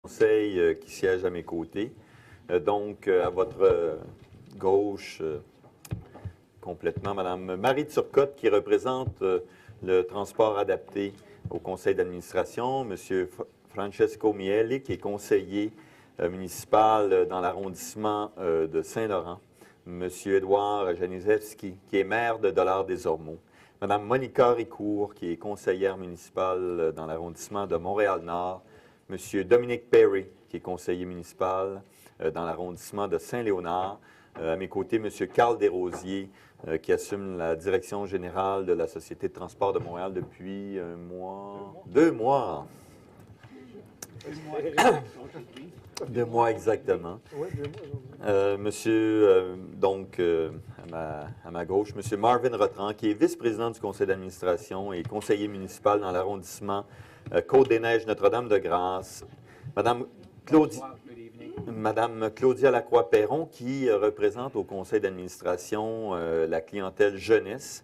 conseil qui siège à mes côtés. Donc, à votre gauche, complètement, Mme Marie Turcotte, qui représente le transport adapté au conseil d'administration, M. Francesco Miele, qui est conseiller municipal dans l'arrondissement de Saint-Laurent, M. Édouard Janisewski, qui est maire de Dollard-des-Ormeaux, Mme Monica Ricourt, qui est conseillère municipale dans l'arrondissement de Montréal-Nord, M. Dominique Perry, qui est conseiller municipal dans l'arrondissement de Saint-Léonard. À mes côtés, M. Carl Desrosiers, qui assume la direction générale de la Société de transport de Montréal depuis 2 mois. 2 mois exactement. Monsieur, donc, à ma gauche, Monsieur Marvin Rotran, qui est vice-président du conseil d'administration et conseiller municipal dans l'arrondissement Côte-des-Neiges, Notre-Dame-de-Grâce. Madame Claudia Lacroix-Perron, qui représente au conseil d'administration la clientèle jeunesse.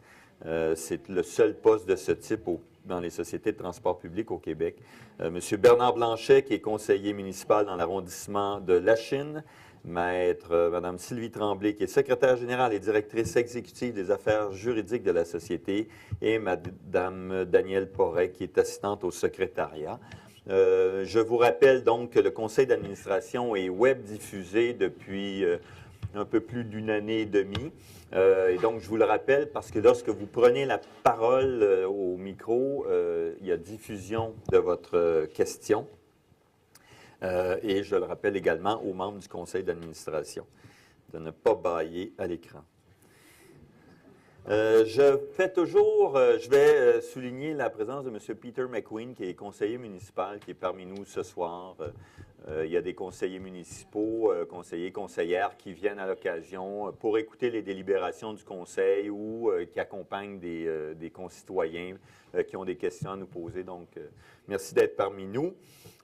C'est le seul poste de ce type dans les sociétés de transport public au Québec. Monsieur Bernard Blanchet, qui est conseiller municipal dans l'arrondissement de Lachine. Maître Madame Sylvie Tremblay, qui est secrétaire générale et directrice exécutive des affaires juridiques de la société. Et Madame Danielle Porret, qui est assistante au secrétariat. Je vous rappelle donc que le conseil d'administration est web diffusé depuis un peu plus d'1 année et demie. Et donc, je vous le rappelle parce que lorsque vous prenez la parole au micro, il y a diffusion de votre question. Et je le rappelle également aux membres du conseil d'administration de ne pas bâiller à l'écran. Je vais souligner la présence de M. Peter McQueen, qui est conseiller municipal, qui est parmi nous ce soir. Il y a des conseillers municipaux, conseillères qui viennent à l'occasion pour écouter les délibérations du conseil ou qui accompagnent des concitoyens qui ont des questions à nous poser. Donc, merci d'être parmi nous.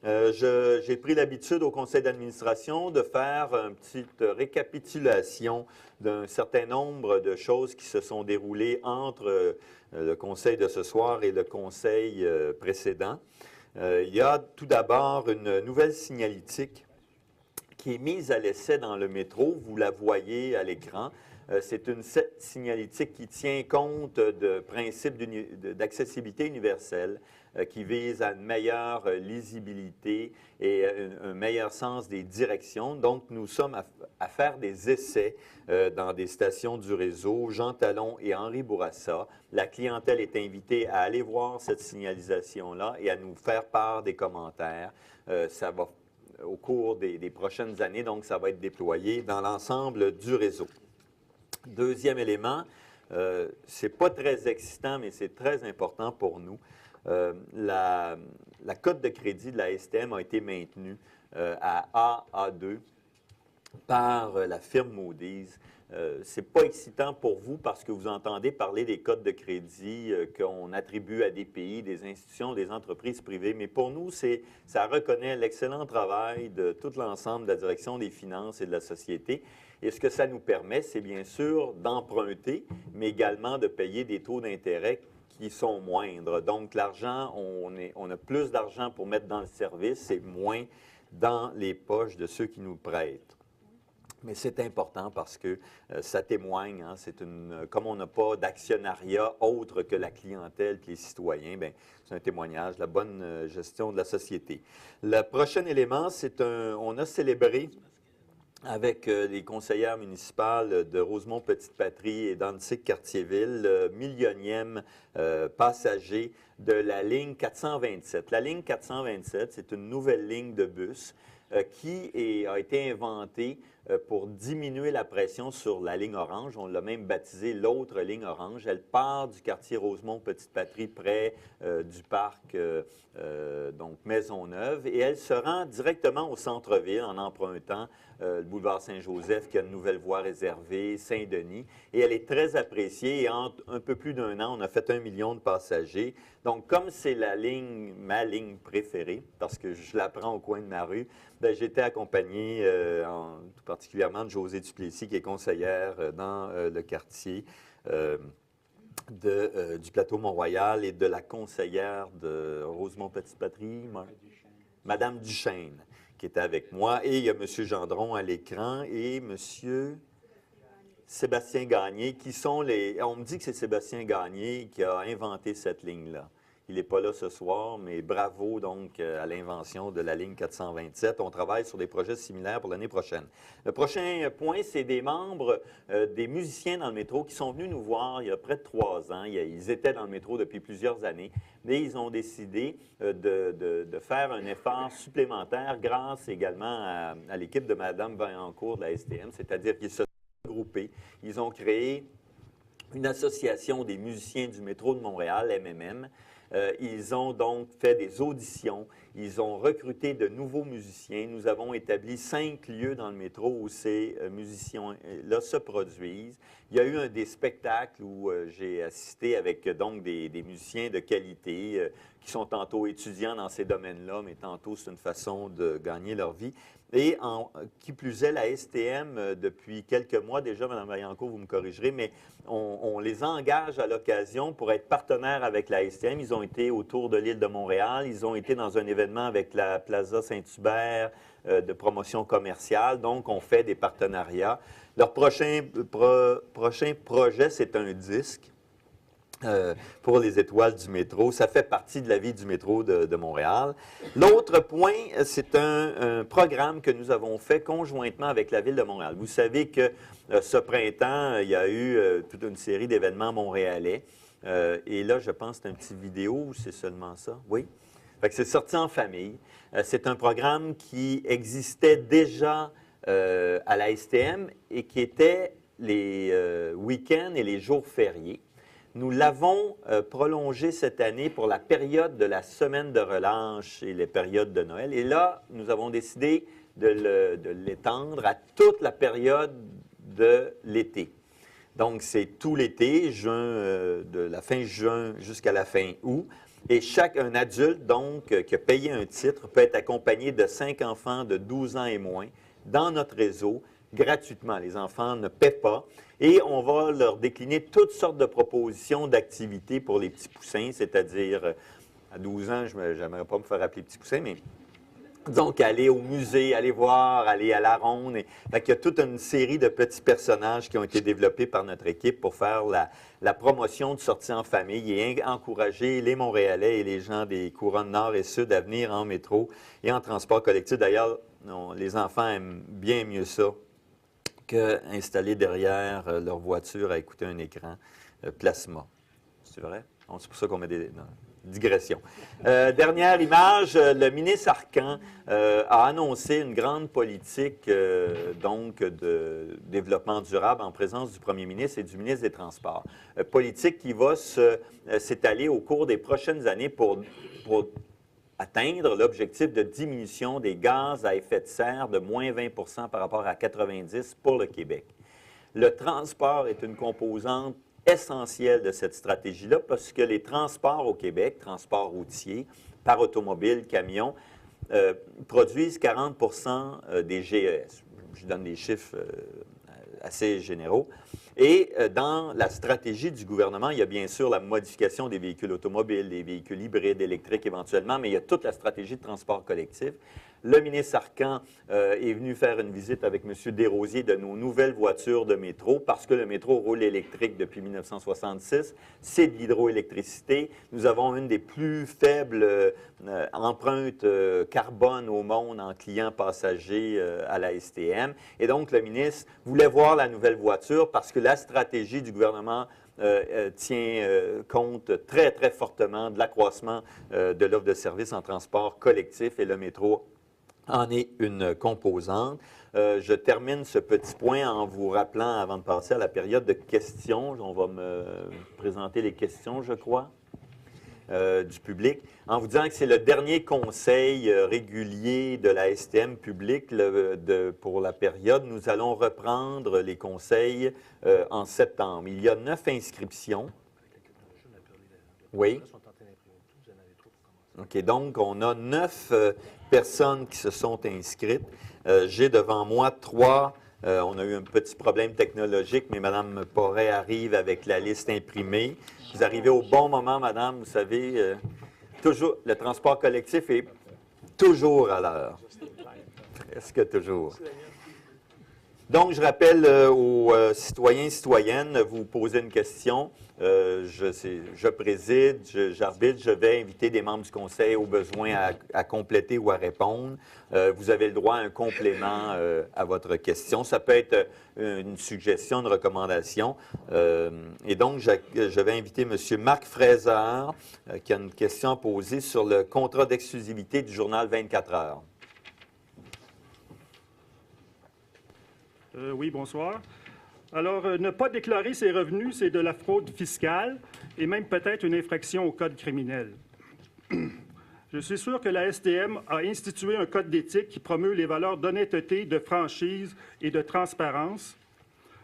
J'ai pris l'habitude au conseil d'administration de faire une petite récapitulation d'un certain nombre de choses qui se sont déroulées entre le conseil de ce soir et le conseil précédent. Il y a tout d'abord une nouvelle signalétique qui est mise à l'essai dans le métro. Vous la voyez à l'écran. C'est une signalétique qui tient compte de principes d'accessibilité universelle qui vise à une meilleure lisibilité et un meilleur sens des directions. Donc, nous sommes à faire des essais dans des stations du réseau, Jean Talon et Henri Bourassa. La clientèle est invitée à aller voir cette signalisation-là et à nous faire part des commentaires. Ça va au cours des prochaines années, donc ça va être déployé dans l'ensemble du réseau. Deuxième élément, ce n'est pas très excitant, mais c'est très important pour nous. La cote de crédit de la STM a été maintenue à AA2 par la firme Moody's. Ce n'est pas excitant pour vous parce que vous entendez parler des cotes de crédit qu'on attribue à des pays, des institutions, des entreprises privées. Mais pour nous, ça reconnaît l'excellent travail de tout l'ensemble de la direction des finances et de la société. Et ce que ça nous permet, c'est bien sûr d'emprunter, mais également de payer des taux d'intérêt qui sont moindres. Donc, l'argent, on a plus d'argent pour mettre dans le service et moins dans les poches de ceux qui nous prêtent. Mais c'est important parce que ça témoigne, hein, comme on n'a pas d'actionnariat autre que la clientèle et les citoyens, c'est un témoignage de la bonne gestion de la société. Le prochain élément, on a célébré avec les conseillères municipales de Rosemont-Petite-Patrie et d'Antique-Cartierville, le millionième passager de la ligne 427. La ligne 427, c'est une nouvelle ligne de bus qui a été inventée pour diminuer la pression sur la ligne orange. On l'a même baptisée l'autre ligne orange. Elle part du quartier Rosemont-Petite-Patrie près du parc donc Maisonneuve et elle se rend directement au centre-ville en empruntant le boulevard Saint-Joseph qui a une nouvelle voie réservée, Saint-Denis. Et elle est très appréciée et en un peu plus d'1 an, on a fait 1 million de passagers. Donc, comme c'est ma ligne préférée, parce que je la prends au coin de ma rue, j'étais accompagné tout particulièrement de Josée Duplessis, qui est conseillère dans le quartier du plateau Mont-Royal et de la conseillère de Rosemont-Petite-Patrie, Madame Duchesne, qui était avec moi. Et il y a M. Gendron à l'écran et M. Sébastien Gagné, qui sont les... On me dit que c'est Sébastien Gagné qui a inventé cette ligne-là. Il n'est pas là ce soir, mais bravo donc à l'invention de la ligne 427. On travaille sur des projets similaires pour l'année prochaine. Le prochain point, c'est des membres, des musiciens dans le métro qui sont venus nous voir il y a près de 3 ans. Ils étaient dans le métro depuis plusieurs années, mais ils ont décidé de faire un effort supplémentaire grâce également à l'équipe de Mme Vaillancourt de la STM, c'est-à-dire qu'ils se sont regroupés. Ils ont créé une association des musiciens du métro de Montréal, MMM. Ils ont donc fait des auditions, ils ont recruté de nouveaux musiciens. Nous avons établi 5 lieux dans le métro où ces musiciens-là se produisent. Il y a eu des spectacles où j'ai assisté avec donc des musiciens de qualité qui sont tantôt étudiants dans ces domaines-là, mais tantôt c'est une façon de gagner leur vie. Et qui plus est, la STM, depuis quelques mois déjà, Mme Vaillancourt, vous me corrigerez, mais on les engage à l'occasion pour être partenaires avec la STM. Ils ont été autour de l'île de Montréal, ils ont été dans un événement avec la Plaza Saint-Hubert de promotion commerciale, donc on fait des partenariats. Leur prochain projet, c'est un disque. Pour les étoiles du métro. Ça fait partie de la vie du métro de Montréal. L'autre point, c'est un programme que nous avons fait conjointement avec la Ville de Montréal. Vous savez que ce printemps, il y a eu toute une série d'événements montréalais. Et là, je pense que c'est un petit vidéo ou c'est seulement ça? Oui. Fait que c'est sorti en famille. C'est un programme qui existait déjà à la STM et qui était les week-ends et les jours fériés. Nous l'avons prolongé cette année pour la période de la semaine de relâche et les périodes de Noël. Et là, nous avons décidé de l'étendre à toute la période de l'été. Donc, c'est tout l'été, de la fin juin jusqu'à la fin août. Et un adulte, donc, qui a payé un titre, peut être accompagné de 5 enfants de 12 ans et moins dans notre réseau, gratuitement. Les enfants ne paient pas. Et on va leur décliner toutes sortes de propositions d'activités pour les petits poussins, c'est-à-dire, à 12 ans, je n'aimerais pas me faire appeler petit poussin, mais donc aller au musée, aller voir, aller à la ronde. Il y a toute une série de petits personnages qui ont été développés par notre équipe pour faire la promotion de sorties en famille et encourager les Montréalais et les gens des couronnes nord et sud à venir en métro et en transport collectif. D'ailleurs, les enfants aiment bien mieux ça qu'installer derrière leur voiture à écouter un écran plasma. C'est vrai? C'est pour ça qu'on met des digressions. Dernière image, le ministre Arcan a annoncé une grande politique donc de développement durable en présence du premier ministre et du ministre des Transports. Politique qui va s'étaler au cours des prochaines années pour atteindre l'objectif de diminution des gaz à effet de serre de moins 20 par rapport à 90 pour le Québec. Le transport est une composante essentielle de cette stratégie-là parce que les transports au Québec, transports routiers, par automobile, camion, produisent 40 des GES. Je donne des chiffres assez généraux. Et dans la stratégie du gouvernement, il y a bien sûr la modification des véhicules automobiles, des véhicules hybrides, électriques éventuellement, mais il y a toute la stratégie de transport collectif. Le ministre Arcan est venu faire une visite avec M. Desrosiers de nos nouvelles voitures de métro parce que le métro roule électrique depuis 1966. C'est de l'hydroélectricité. Nous avons une des plus faibles empreintes carbone au monde en clients passagers à la STM. Et donc, le ministre voulait voir la nouvelle voiture parce que la stratégie du gouvernement tient compte très, très fortement de l'accroissement de l'offre de services en transport collectif et le métro en est une composante. Je termine ce petit point en vous rappelant, avant de passer à la période de questions, on va me présenter les questions, je crois, du public, en vous disant que c'est le dernier conseil régulier de la STM publique pour la période. Nous allons reprendre les conseils en septembre. Il y a 9 inscriptions. Oui. OK, donc on a 9 personnes qui se sont inscrites. J'ai devant moi 3. On a eu un petit problème technologique, mais Mme Porret arrive avec la liste imprimée. Vous arrivez au bon moment, Madame. Vous savez, toujours, le transport collectif est toujours à l'heure. Presque toujours. Donc, je rappelle aux citoyens et citoyennes, vous posez une question. Je préside, j'arbitre, je vais inviter des membres du conseil au besoin à compléter ou à répondre. Vous avez le droit à un complément à votre question. Ça peut être une suggestion, une recommandation. Et donc, je vais inviter M. Marc Fraser, qui a une question à poser sur le contrat d'exclusivité du journal 24 heures. Oui, bonsoir. Alors, ne pas déclarer ses revenus, c'est de la fraude fiscale et même peut-être une infraction au code criminel. Je suis sûr que la STM a institué un code d'éthique qui promeut les valeurs d'honnêteté, de franchise et de transparence.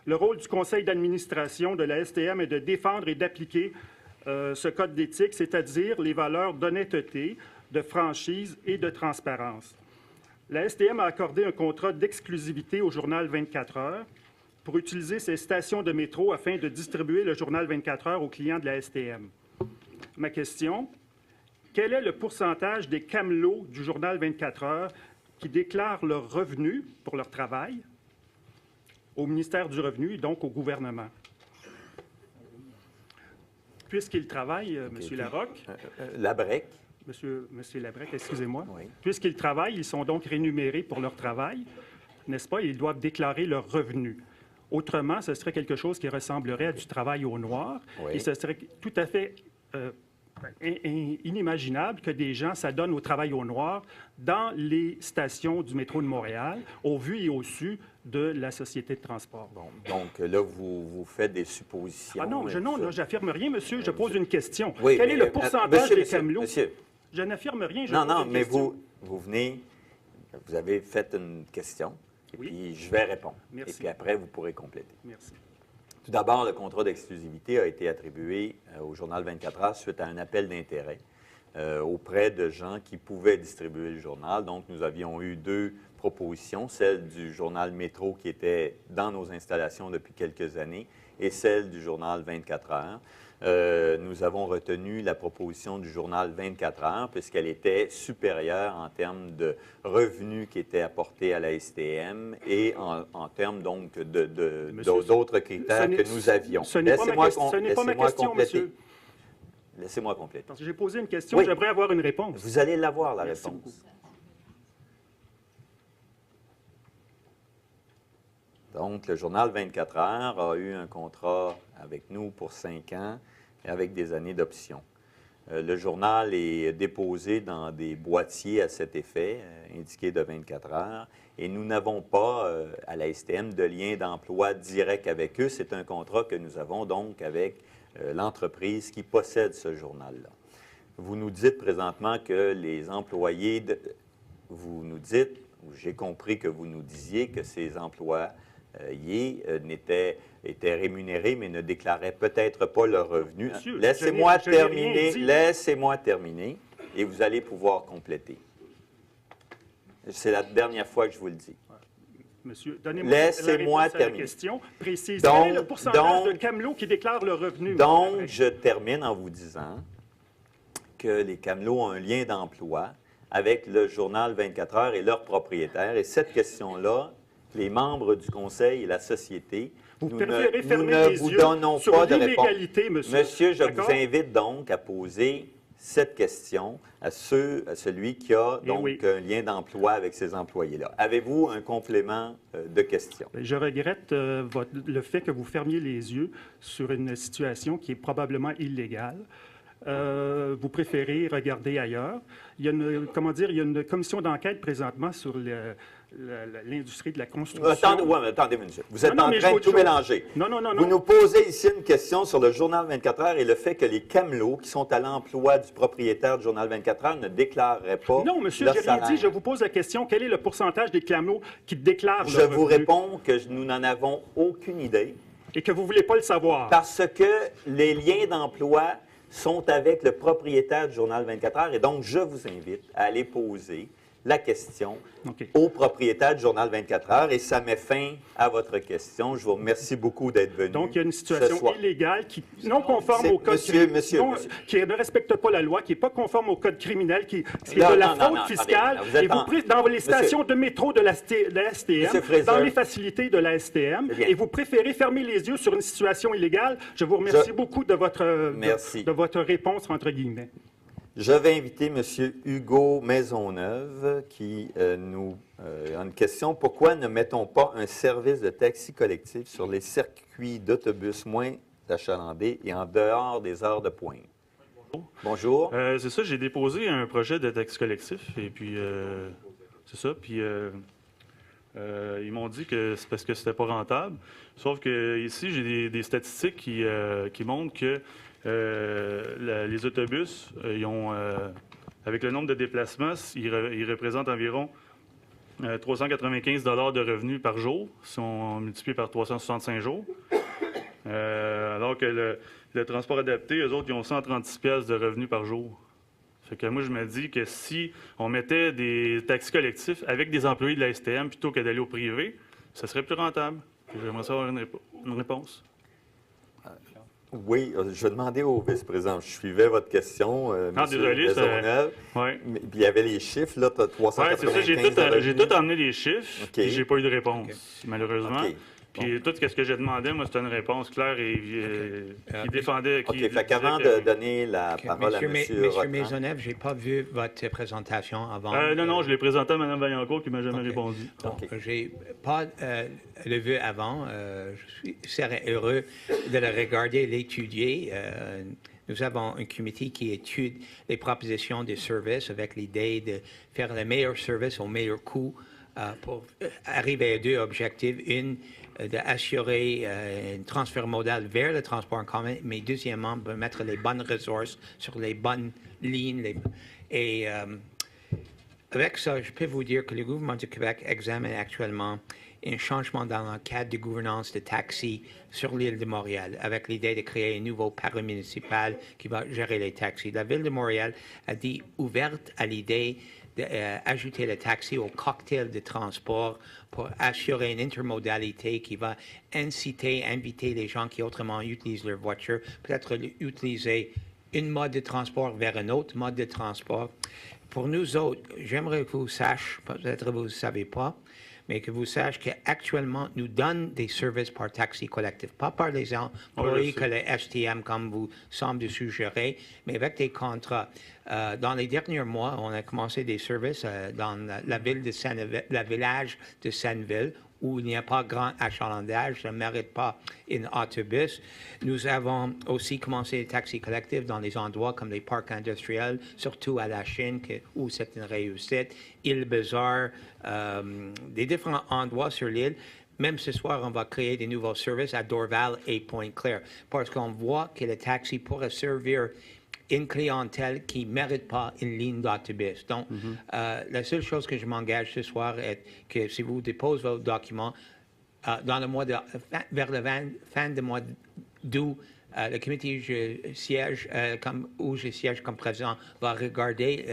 Le rôle du conseil d'administration de la STM est de défendre et d'appliquer ce code d'éthique, c'est-à-dire les valeurs d'honnêteté, de franchise et de transparence. La STM a accordé un contrat d'exclusivité au journal 24 heures pour utiliser ses stations de métro afin de distribuer le journal 24 heures aux clients de la STM. Ma question, quel est le pourcentage des camelots du journal 24 heures qui déclarent leurs revenus pour leur travail au ministère du Revenu et donc au gouvernement? Puisqu'ils travaillent, M. Larocque... Labrec. Monsieur Labrec, excusez-moi. Oui. Puisqu'ils travaillent, ils sont donc rémunérés pour leur travail, n'est-ce pas? Ils doivent déclarer leurs revenus. Autrement, ce serait quelque chose qui ressemblerait à du travail au noir. Oui. Et ce serait tout à fait inimaginable que des gens s'adonnent au travail au noir dans les stations du métro de Montréal, au vu et au su de la société de transport. Bon, donc là, vous faites des suppositions. Ah non, j'affirme rien, monsieur. Je pose une question. Oui, Quel est le pourcentage des camelots? Monsieur. Je n'affirme rien. Non, mais vous venez, vous avez fait une question, et puis je vais répondre. Merci. Et puis après, vous pourrez compléter. Merci. Tout d'abord, le contrat d'exclusivité a été attribué au journal 24 heures suite à un appel d'intérêt auprès de gens qui pouvaient distribuer le journal. Donc, nous avions eu deux propositions, celle du journal Métro qui était dans nos installations depuis quelques années et celle du journal 24 heures. Nous avons retenu la proposition du journal 24 heures puisqu'elle était supérieure en termes de revenus qui étaient apportés à la STM et en termes donc d'autres critères que nous avions. Ce n'est pas ma question, monsieur. Laissez-moi compléter. Parce que j'ai posé une question, oui. J'aimerais avoir une réponse. Vous allez l'avoir, la Merci réponse. Beaucoup. Donc, le journal 24 heures a eu un contrat avec nous pour 5 ans et avec des années d'option. Le journal est déposé dans des boîtiers à cet effet, indiqués de 24 heures, et nous n'avons pas, à la STM, de lien d'emploi direct avec eux. C'est un contrat que nous avons donc avec l'entreprise qui possède ce journal-là. Vous nous dites présentement que les employés, vous nous dites, ou j'ai compris que vous nous disiez que ces employés étaient rémunérés, mais ne déclaraient peut-être pas leurs revenus. Laissez-moi terminer, et vous allez pouvoir compléter. C'est la dernière fois que je vous le dis. Monsieur, donnez-moi la réponse à la question précise. Quel est le pourcentage de camelots qui déclarent leurs revenus? Donc, je termine en vous disant que les camelots ont un lien d'emploi avec le journal 24 heures et leurs propriétaires. Et cette question-là, les membres du conseil et la société, nous ne vous donnons pas de réponse. Monsieur, je vous invite donc à poser cette question à celui qui a donc un lien d'emploi avec ces employés-là. Avez-vous un complément de question? Je regrette le fait que vous fermiez les yeux sur une situation qui est probablement illégale. Vous préférez regarder ailleurs. Il y a une commission d'enquête présentement sur l'industrie de la construction. Attendez une minute. Vous êtes en train de tout mélanger. Non. Vous nous posez ici une question sur le Journal 24 heures et le fait que les camelots qui sont à l'emploi du propriétaire du Journal 24 heures ne déclareraient pas. Non, monsieur, j'ai rien dit. Je vous pose la question. Quel est le pourcentage des camelots qui déclarent Je vous réponds que nous n'en avons aucune idée. Et que vous ne voulez pas le savoir. Parce que les liens d'emploi sont avec le propriétaire du Journal 24 heures et donc je vous invite à aller poser la question OK. au propriétaire du Journal 24 heures et ça met fin à votre question. Je vous remercie beaucoup d'être venu. Donc, il y a une ce situation soir. illégale qui non conforme au code Monsieur, qui ne respecte pas la loi, qui n'est pas conforme au code criminel, qui est Non, de la non, fraude non, fiscale. attendez, Et vous prenez dans les stations de métro de la STM, Monsieur Fraser. dans les facilités de la STM, C'est bien. et vous préférez fermer les yeux sur une situation illégale. Je vous remercie beaucoup de votre, Merci. de votre réponse, entre guillemets. Je vais inviter M. Hugo Maisonneuve qui nous a une question. Pourquoi ne mettons pas un service de taxi collectif sur les circuits d'autobus moins achalandés et en dehors des heures de pointe? Bonjour. C'est ça, j'ai déposé un projet de taxi collectif et puis c'est ça. Puis ils m'ont dit que c'est parce que c'était pas rentable. Sauf que ici, j'ai des statistiques qui montrent que les autobus, ils ont, avec le nombre de déplacements, ils représentent environ 395 $ de revenus par jour, si on multiplie par 365 jours. Alors que le transport adapté, eux autres, ils ont 136 piastres de revenus par jour. Fait que moi, je me dis que si on mettait des taxis collectifs avec des employés de la STM plutôt que d'aller au privé, ça serait plus rentable. J'aimerais savoir une réponse. Oui, je vais demander au vice-président. Je suivais votre question, désolé, Maisonneuve. Ouais. Puis il y avait les chiffres, là, tu as 395 Oui, c'est ça. J'ai tout emmené les chiffres, OK. puis j'ai pas eu de réponse, malheureusement. OK. Puis tout ce que j'ai demandé, moi, c'était une réponse claire et qui défendait... OK, qui fait qu'avant disait de donner la parole à M. Monsieur Rotrand. Maisonneuve, je n'ai pas vu votre présentation avant. non, je l'ai présenté à Mme Vaillancourt qui m'a jamais répondu. Donc, OK. je n'ai pas le vu avant. Serais heureux de le regarder, l'étudier. Nous avons un comité qui étudie les propositions de services avec l'idée de faire le meilleur service au meilleur coût pour arriver à deux objectifs. Une, d'assurer un transfert modal vers le transport en commun, mais deuxièmement, de mettre les bonnes ressources sur les bonnes lignes. Avec ça, je peux vous dire que le gouvernement du Québec examine actuellement un changement dans le cadre de gouvernance de taxis sur l'île de Montréal, avec l'idée de créer un nouveau paramunicipal qui va gérer les taxis. La ville de Montréal a dit ouverte à l'idée d'ajouter le taxi au cocktail de transport pour assurer une intermodalité qui va inviter les gens qui autrement utilisent leur voiture, peut-être utiliser une mode de transport vers un autre mode de transport. Pour nous autres, j'aimerais que vous sachiez, peut-être vous ne savez pas, mais que vous sachiez qu'actuellement, nous donnons des services par taxi collectif, pas par les employés que le STM, comme vous semblez suggérer, mais avec des contrats. Dans les derniers mois, on a commencé des services dans la ville de le village de Senneville, où il n'y a pas grand achalandage, ça ne mérite pas un autobus. Nous avons aussi commencé les taxis collectifs dans les endroits comme les parcs industriels, surtout à la Chine, où c'est une réussite, Île-Bizarre, des différents endroits sur l'île. Même ce soir, on va créer des nouveaux services à Dorval et Pointe-Claire, parce qu'on voit que le taxi pourrait servir une clientèle qui ne mérite pas une ligne d'autobus. Donc, la seule chose que je m'engage ce soir est que si vous déposez vos documents, dans le mois vers la fin du mois d'août, le comité où je siège comme président va regarder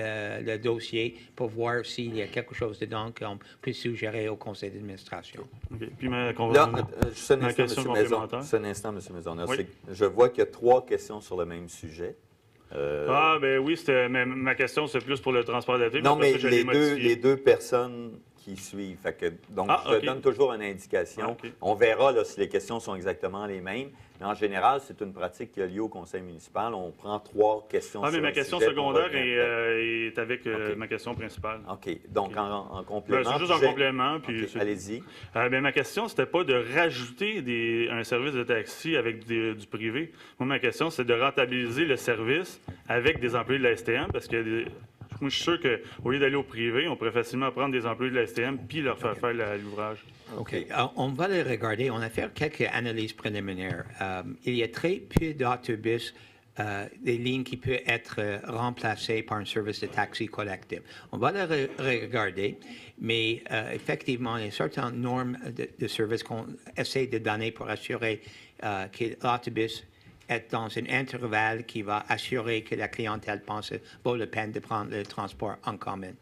le dossier pour voir s'il y a quelque chose dedans qu'on peut suggérer au conseil d'administration. Okay. Puis ma Juste un question complémentaire. un instant, M. Maisonneuve. Oui. Je vois qu'il y a 3 questions sur le même sujet. Ben oui, mais ma question, c'est plus pour le transport adapté. Non, mais ça, les deux personnes qui suivent. Fait que, donc, je te donne toujours une indication. OK. On verra là, si les questions sont exactement les mêmes. Mais en général, c'est une pratique qui a lieu au conseil municipal. On prend 3 questions sur mais ma un question sujet, secondaire puis on va est avec OK. ma question principale. OK. Donc, OK. en complément. C'est juste en complément. Puis OK, allez-y. ma question, c'était pas de rajouter un service de taxi avec du privé. Moi, ma question, c'est de rentabiliser le service avec des employés de la STM, parce que moi, je suis sûr qu'au lieu d'aller au privé, on pourrait facilement prendre des employés de la STM puis leur faire faire l'ouvrage. OK. On va le regarder. On a fait quelques analyses préliminaires. Il y a très peu d'autobus, des lignes qui peuvent être remplacées par un service de taxi collectif. On va le regarder, mais effectivement, il y a certaines normes de service qu'on essaie de donner pour assurer que l'autobus est dans un intervalle qui va assurer que la clientèle pense vaut la peine de prendre le transport en commun.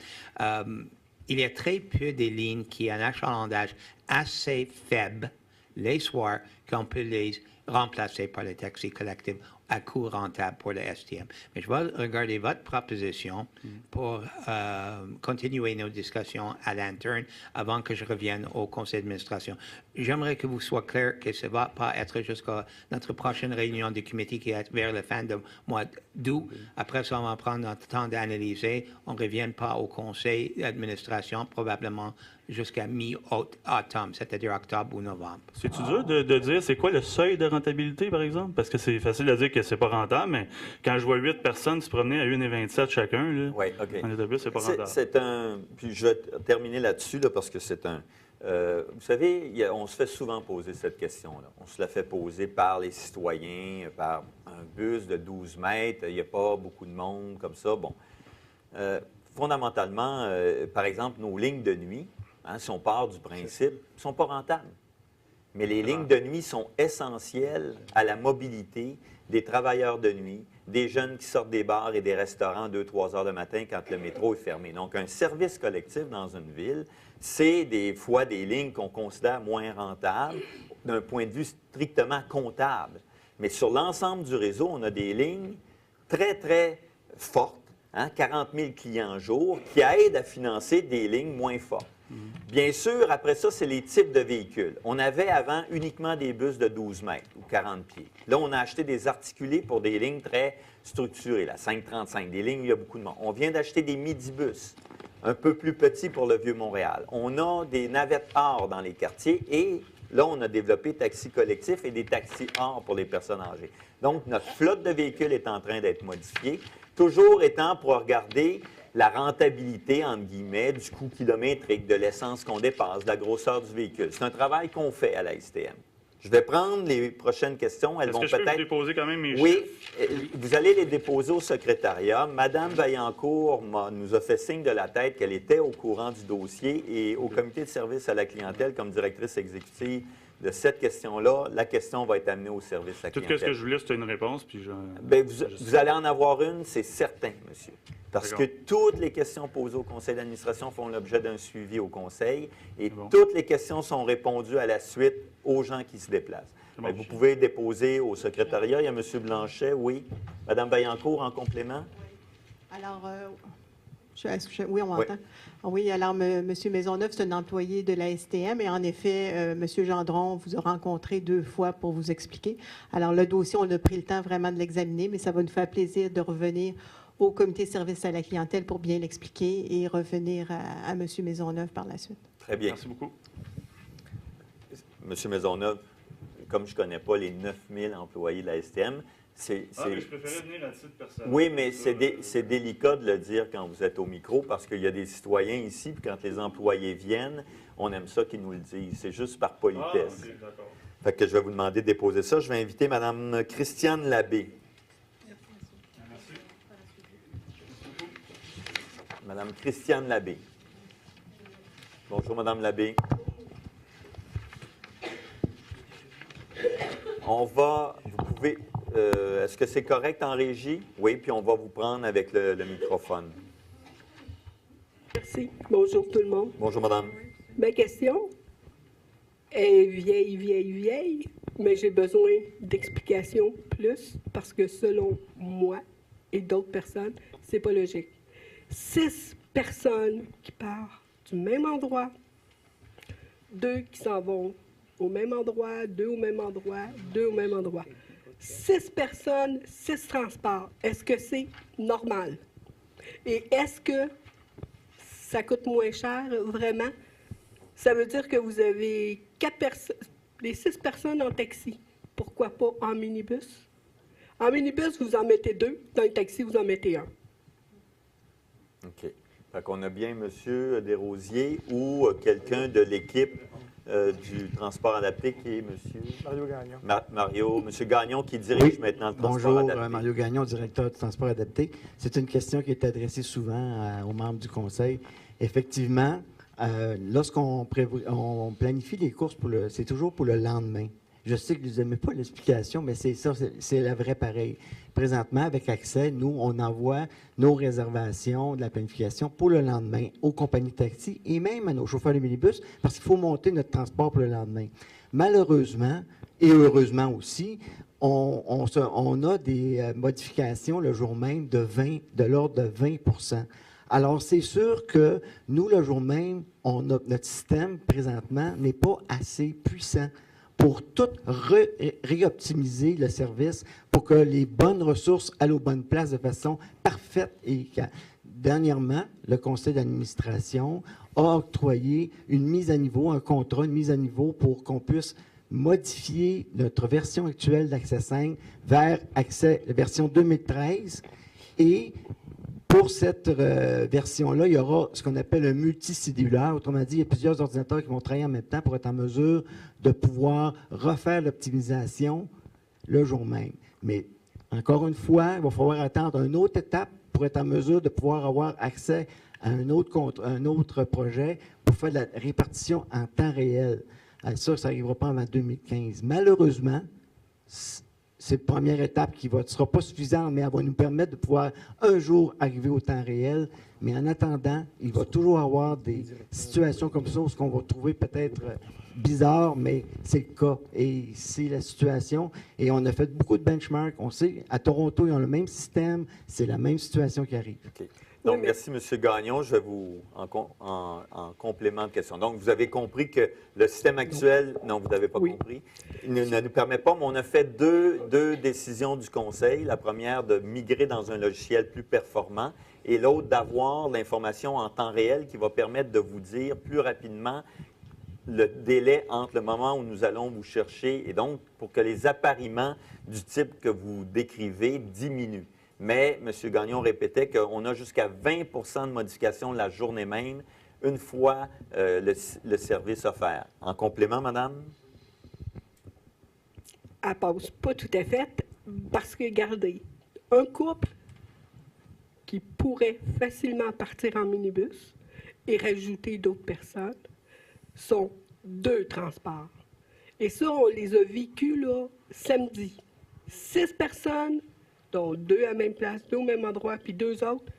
il y a très peu de lignes qui ont un achalandage assez faible les soirs qu'on peut les remplacer par les taxis collectifs à coût rentable pour le STM. Mais je vais regarder votre proposition pour continuer nos discussions à l'interne avant que je revienne au conseil d'administration. J'aimerais que vous soyez clair que ça ne va pas être jusqu'à notre prochaine réunion du comité qui est vers la fin du mois d'août. Après ça, on va prendre notre temps d'analyser. On ne revient pas au conseil d'administration probablement jusqu'à mi-automne, c'est-à-dire octobre ou novembre. C'est-tu dur de dire c'est quoi le seuil de rentabilité, par exemple? Parce que c'est facile de dire que c'est pas rentable, mais quand je vois 8 personnes se promener à 1,27 chacun, là, Oui, OK. en autobus, c'est pas rentable. C'est un... Puis je vais terminer là-dessus, là, parce que c'est un... vous savez, on se fait souvent poser cette question-là. On se la fait poser par les citoyens, par un bus de 12 mètres, il n'y a pas beaucoup de monde comme ça. Bon. Fondamentalement, par exemple, nos lignes de nuit, si on part du principe, ne sont pas rentables. Mais les lignes de nuit sont essentielles à la mobilité des travailleurs de nuit, des jeunes qui sortent des bars et des restaurants 2-3 heures le matin quand le métro est fermé. Donc, un service collectif dans une ville, c'est des fois des lignes qu'on considère moins rentables d'un point de vue strictement comptable. Mais sur l'ensemble du réseau, on a des lignes très, très fortes, 40 000 clients jour, qui aident à financer des lignes moins fortes. Bien sûr, après ça, c'est les types de véhicules. On avait avant uniquement des bus de 12 mètres ou 40 pieds. Là, on a acheté des articulés pour des lignes très structurées, la 535, des lignes où il y a beaucoup de monde. On vient d'acheter des midibus, un peu plus petits pour le Vieux-Montréal. On a des navettes or dans les quartiers et là, on a développé taxis collectifs et des taxis or pour les personnes âgées. Donc, notre flotte de véhicules est en train d'être modifiée, toujours étant pour regarder la rentabilité, entre guillemets, du coût kilométrique, de l'essence qu'on dépasse, de la grosseur du véhicule. C'est un travail qu'on fait à la STM. Je vais prendre les prochaines questions. Elles vont peut-être... Est-ce que je peux vous déposer quand même mes chiffres? Oui, vous allez les déposer au secrétariat. Madame Vaillancourt nous a fait signe de la tête qu'elle était au courant du dossier et au comité de service à la clientèle, comme directrice exécutive de cette question-là, la question va être amenée au service à la clientèle. Tout ce que je voulais, c'était une réponse, puis vous allez en avoir une, c'est certain, monsieur. Parce que toutes les questions posées au conseil d'administration font l'objet d'un suivi au conseil et toutes les questions sont répondues à la suite aux gens qui se déplacent. Vous pouvez déposer au secrétariat. Il y a M. Blanchet, oui. Mme Vaillancourt, en complément. Alors, oui, on m'entend. Oui, alors, M. Maisonneuve, c'est un employé de la STM et en effet, M. Gendron vous a rencontré 2 fois pour vous expliquer. Alors, le dossier, on a pris le temps vraiment de l'examiner, mais ça va nous faire plaisir de revenir au comité de service à la clientèle pour bien l'expliquer et revenir à M. Maisonneuve par la suite. Très bien. Merci beaucoup. M. Maisonneuve, comme je ne connais pas les 9000 employés de la STM, mais je préférais venir à titre personnel. Oui, mais c'est délicat de le dire quand vous êtes au micro parce qu'il y a des citoyens ici, puis quand les employés viennent, on aime ça qu'ils nous le disent. C'est juste par politesse. OK, d'accord. Fait que je vais vous demander de déposer ça. Je vais inviter Mme Christiane Labbé. Mme Christiane Labbé. Bonjour, Mme Labbé. Vous pouvez... Est-ce que c'est correct en régie? Oui, puis on va vous prendre avec le microphone. Merci. Bonjour tout le monde. Bonjour, madame. Ma question est vieille, mais j'ai besoin d'explications plus parce que selon moi et d'autres personnes, c'est pas logique. 6 personnes qui partent du même endroit, 2 qui s'en vont au même endroit, 2 au même endroit, 2 au même endroit. 6 personnes, 6 transports. Est-ce que c'est normal? Et est-ce que ça coûte moins cher, vraiment? Ça veut dire que vous avez 4 personnes, les 6 personnes en taxi. Pourquoi pas en minibus? En minibus, vous en mettez 2. Dans le taxi, vous en mettez 1. OK. Fait qu'on a bien M. Desrosiers ou quelqu'un de l'équipe du transport adapté qui est M. Mario Gagnon. M. Gagnon qui dirige maintenant le transport adapté. Bonjour, Mario Gagnon, directeur du transport adapté. C'est une question qui est adressée souvent aux membres du conseil. Effectivement, lorsqu'on planifie les courses, c'est toujours pour le lendemain. Je sais que vous n'aimez pas l'explication, mais c'est ça, c'est la vraie pareille. Présentement, avec Accès, nous, on envoie nos réservations de la planification pour le lendemain aux compagnies de taxi et même à nos chauffeurs de minibus parce qu'il faut monter notre transport pour le lendemain. Malheureusement, et heureusement aussi, on a des modifications le jour même de l'ordre de 20 %. Alors, c'est sûr que nous, le jour même, notre système, présentement, n'est pas assez puissant pour tout réoptimiser le service pour que les bonnes ressources aillent aux bonnes places de façon parfaite et efficace. Dernièrement, le conseil d'administration a octroyé une mise à niveau, un contrat, une mise à niveau pour qu'on puisse modifier notre version actuelle d'Accès 5 vers Accès version 2013 et pour cette version-là, il y aura ce qu'on appelle un multicellulaire. Autrement dit, il y a plusieurs ordinateurs qui vont travailler en même temps pour être en mesure de pouvoir refaire l'optimisation le jour même. Mais encore une fois, il va falloir attendre une autre étape pour être en mesure de pouvoir avoir accès à un autre projet pour faire de la répartition en temps réel. Ça n'arrivera pas avant 2015. Malheureusement, c'est la première étape qui ne sera pas suffisante, mais elle va nous permettre de pouvoir un jour arriver au temps réel. Mais en attendant, il va toujours y avoir des situations comme ça où ce qu'on va trouver peut-être bizarre, mais c'est le cas. Et c'est la situation. Et on a fait beaucoup de benchmarks. On sait, à Toronto, ils ont le même système. C'est la même situation qui arrive. Okay. Donc, merci, M. Gagnon. Je vais vous, en complément de question. Donc, vous avez compris que le système actuel, non, vous n'avez pas compris, ne nous permet pas, mais on a fait deux décisions du Conseil. La première, de migrer dans un logiciel plus performant, et l'autre, d'avoir l'information en temps réel qui va permettre de vous dire plus rapidement le délai entre le moment où nous allons vous chercher, et donc, pour que les appariements du type que vous décrivez diminuent. Mais M. Gagnon répétait qu'on a jusqu'à 20 % de modification la journée même, une fois le service offert. En complément, madame? Elle passe pas tout à fait, parce que, regardez, un couple qui pourrait facilement partir en minibus et rajouter d'autres personnes sont 2 transports. Et ça, on les a vécus là, samedi. 6 personnes, dont 2 à la même place, 2 au même endroit, puis 2 autres,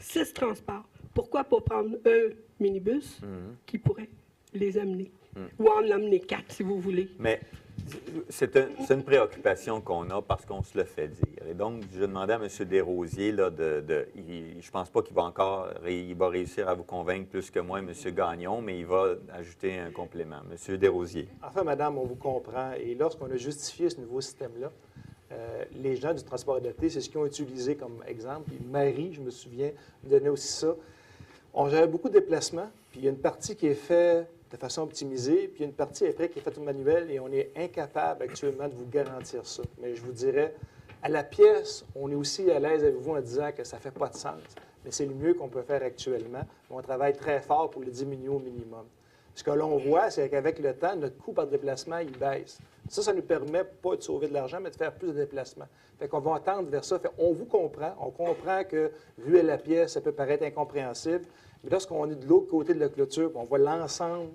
6 transports. Pourquoi pas prendre un minibus qui pourrait les amener? Ou en amener 4, si vous voulez. Mais c'est une préoccupation qu'on a parce qu'on se le fait dire. Et donc, je demandais à M. Desrosiers, là, je ne pense pas qu'il va réussir à vous convaincre plus que moi, M. Gagnon, mais il va ajouter un complément. M. Desrosiers. Enfin, madame, on vous comprend. Et lorsqu'on a justifié ce nouveau système-là, les gens du transport adapté, c'est ce qu'ils ont utilisé comme exemple. Puis Marie, je me souviens, me donnait aussi ça. J'avais beaucoup de déplacements, puis il y a une partie qui est faite de façon optimisée, puis il y a une partie après qui est faite au manuel, et on est incapable actuellement de vous garantir ça. Mais je vous dirais, à la pièce, on est aussi à l'aise avec vous en disant que ça ne fait pas de sens. Mais c'est le mieux qu'on peut faire actuellement. On travaille très fort pour le diminuer au minimum. Ce que l'on voit, c'est qu'avec le temps, notre coût par déplacement, il baisse. Ça nous permet pas de sauver de l'argent, mais de faire plus de déplacements. Fait qu'on va tendre vers ça. Fait on vous comprend. On comprend que, vu à la pièce, ça peut paraître incompréhensible. Mais lorsqu'on est de l'autre côté de la clôture, on voit l'ensemble,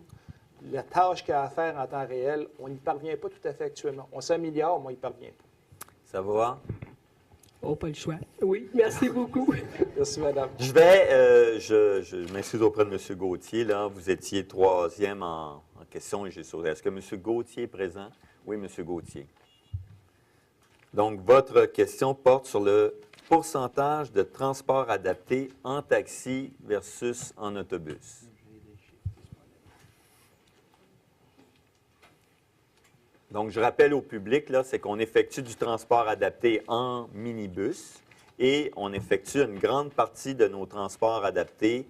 la tâche qu'il y a à faire en temps réel, on n'y parvient pas tout à fait actuellement. On s'améliore, mais on n'y parvient pas. Ça va? Oh, pas le choix. Oui, merci beaucoup. Merci, madame. Je m'excuse auprès de M. Gauthier. Là. Vous étiez 3e en question et j'ai sauté. Est-ce que M. Gauthier est présent? Oui, M. Gauthier. Donc, votre question porte sur le pourcentage de transport adapté en taxi versus en autobus. Donc, je rappelle au public, là, c'est qu'on effectue du transport adapté en minibus et on effectue une grande partie de nos transports adaptés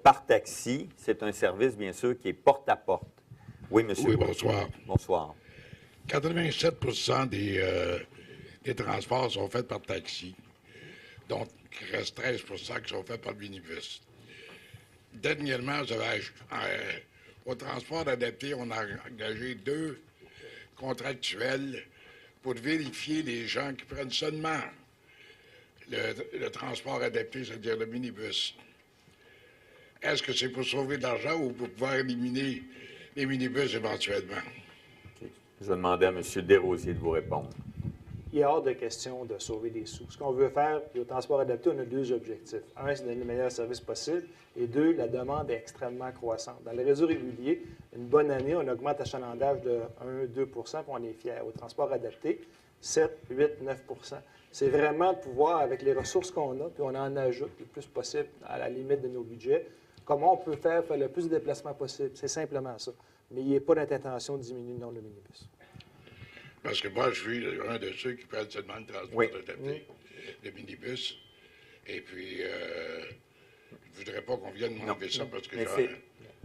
par taxi. C'est un service, bien sûr, qui est porte à porte. Oui, monsieur. Oui, bonsoir. Bonsoir. 87 % des transports sont faits par taxi. Donc, il reste 13 % qui sont faits par minibus. Dernièrement, au transport adapté, on a engagé 2 contractuels pour vérifier les gens qui prennent seulement le transport adapté, c'est-à-dire le minibus. Est-ce que c'est pour sauver de l'argent ou pour pouvoir éliminer les minibus éventuellement? Okay. Je vais demander à M. Desrosiers de vous répondre. Il est hors de question de sauver des sous. Ce qu'on veut faire, puis au transport adapté, on a deux objectifs. Un, c'est de donner le meilleur service possible. Et deux, la demande est extrêmement croissante. Dans le réseau régulier, une bonne année, on augmente l'achalandage de 1-2 puis on est fiers. Au transport adapté, 7, 8, 9 C'est vraiment de pouvoir, avec les ressources qu'on a, puis on en ajoute le plus possible à la limite de nos budgets, comment on peut faire le plus de déplacements possible. C'est simplement ça. Mais il n'y a pas d'intention de diminuer le nombre de minibus. Parce que moi, je suis un de ceux qui prennent seulement le transport adapté, le minibus. Et puis, je ne voudrais pas qu'on vienne m'enlever ça parce que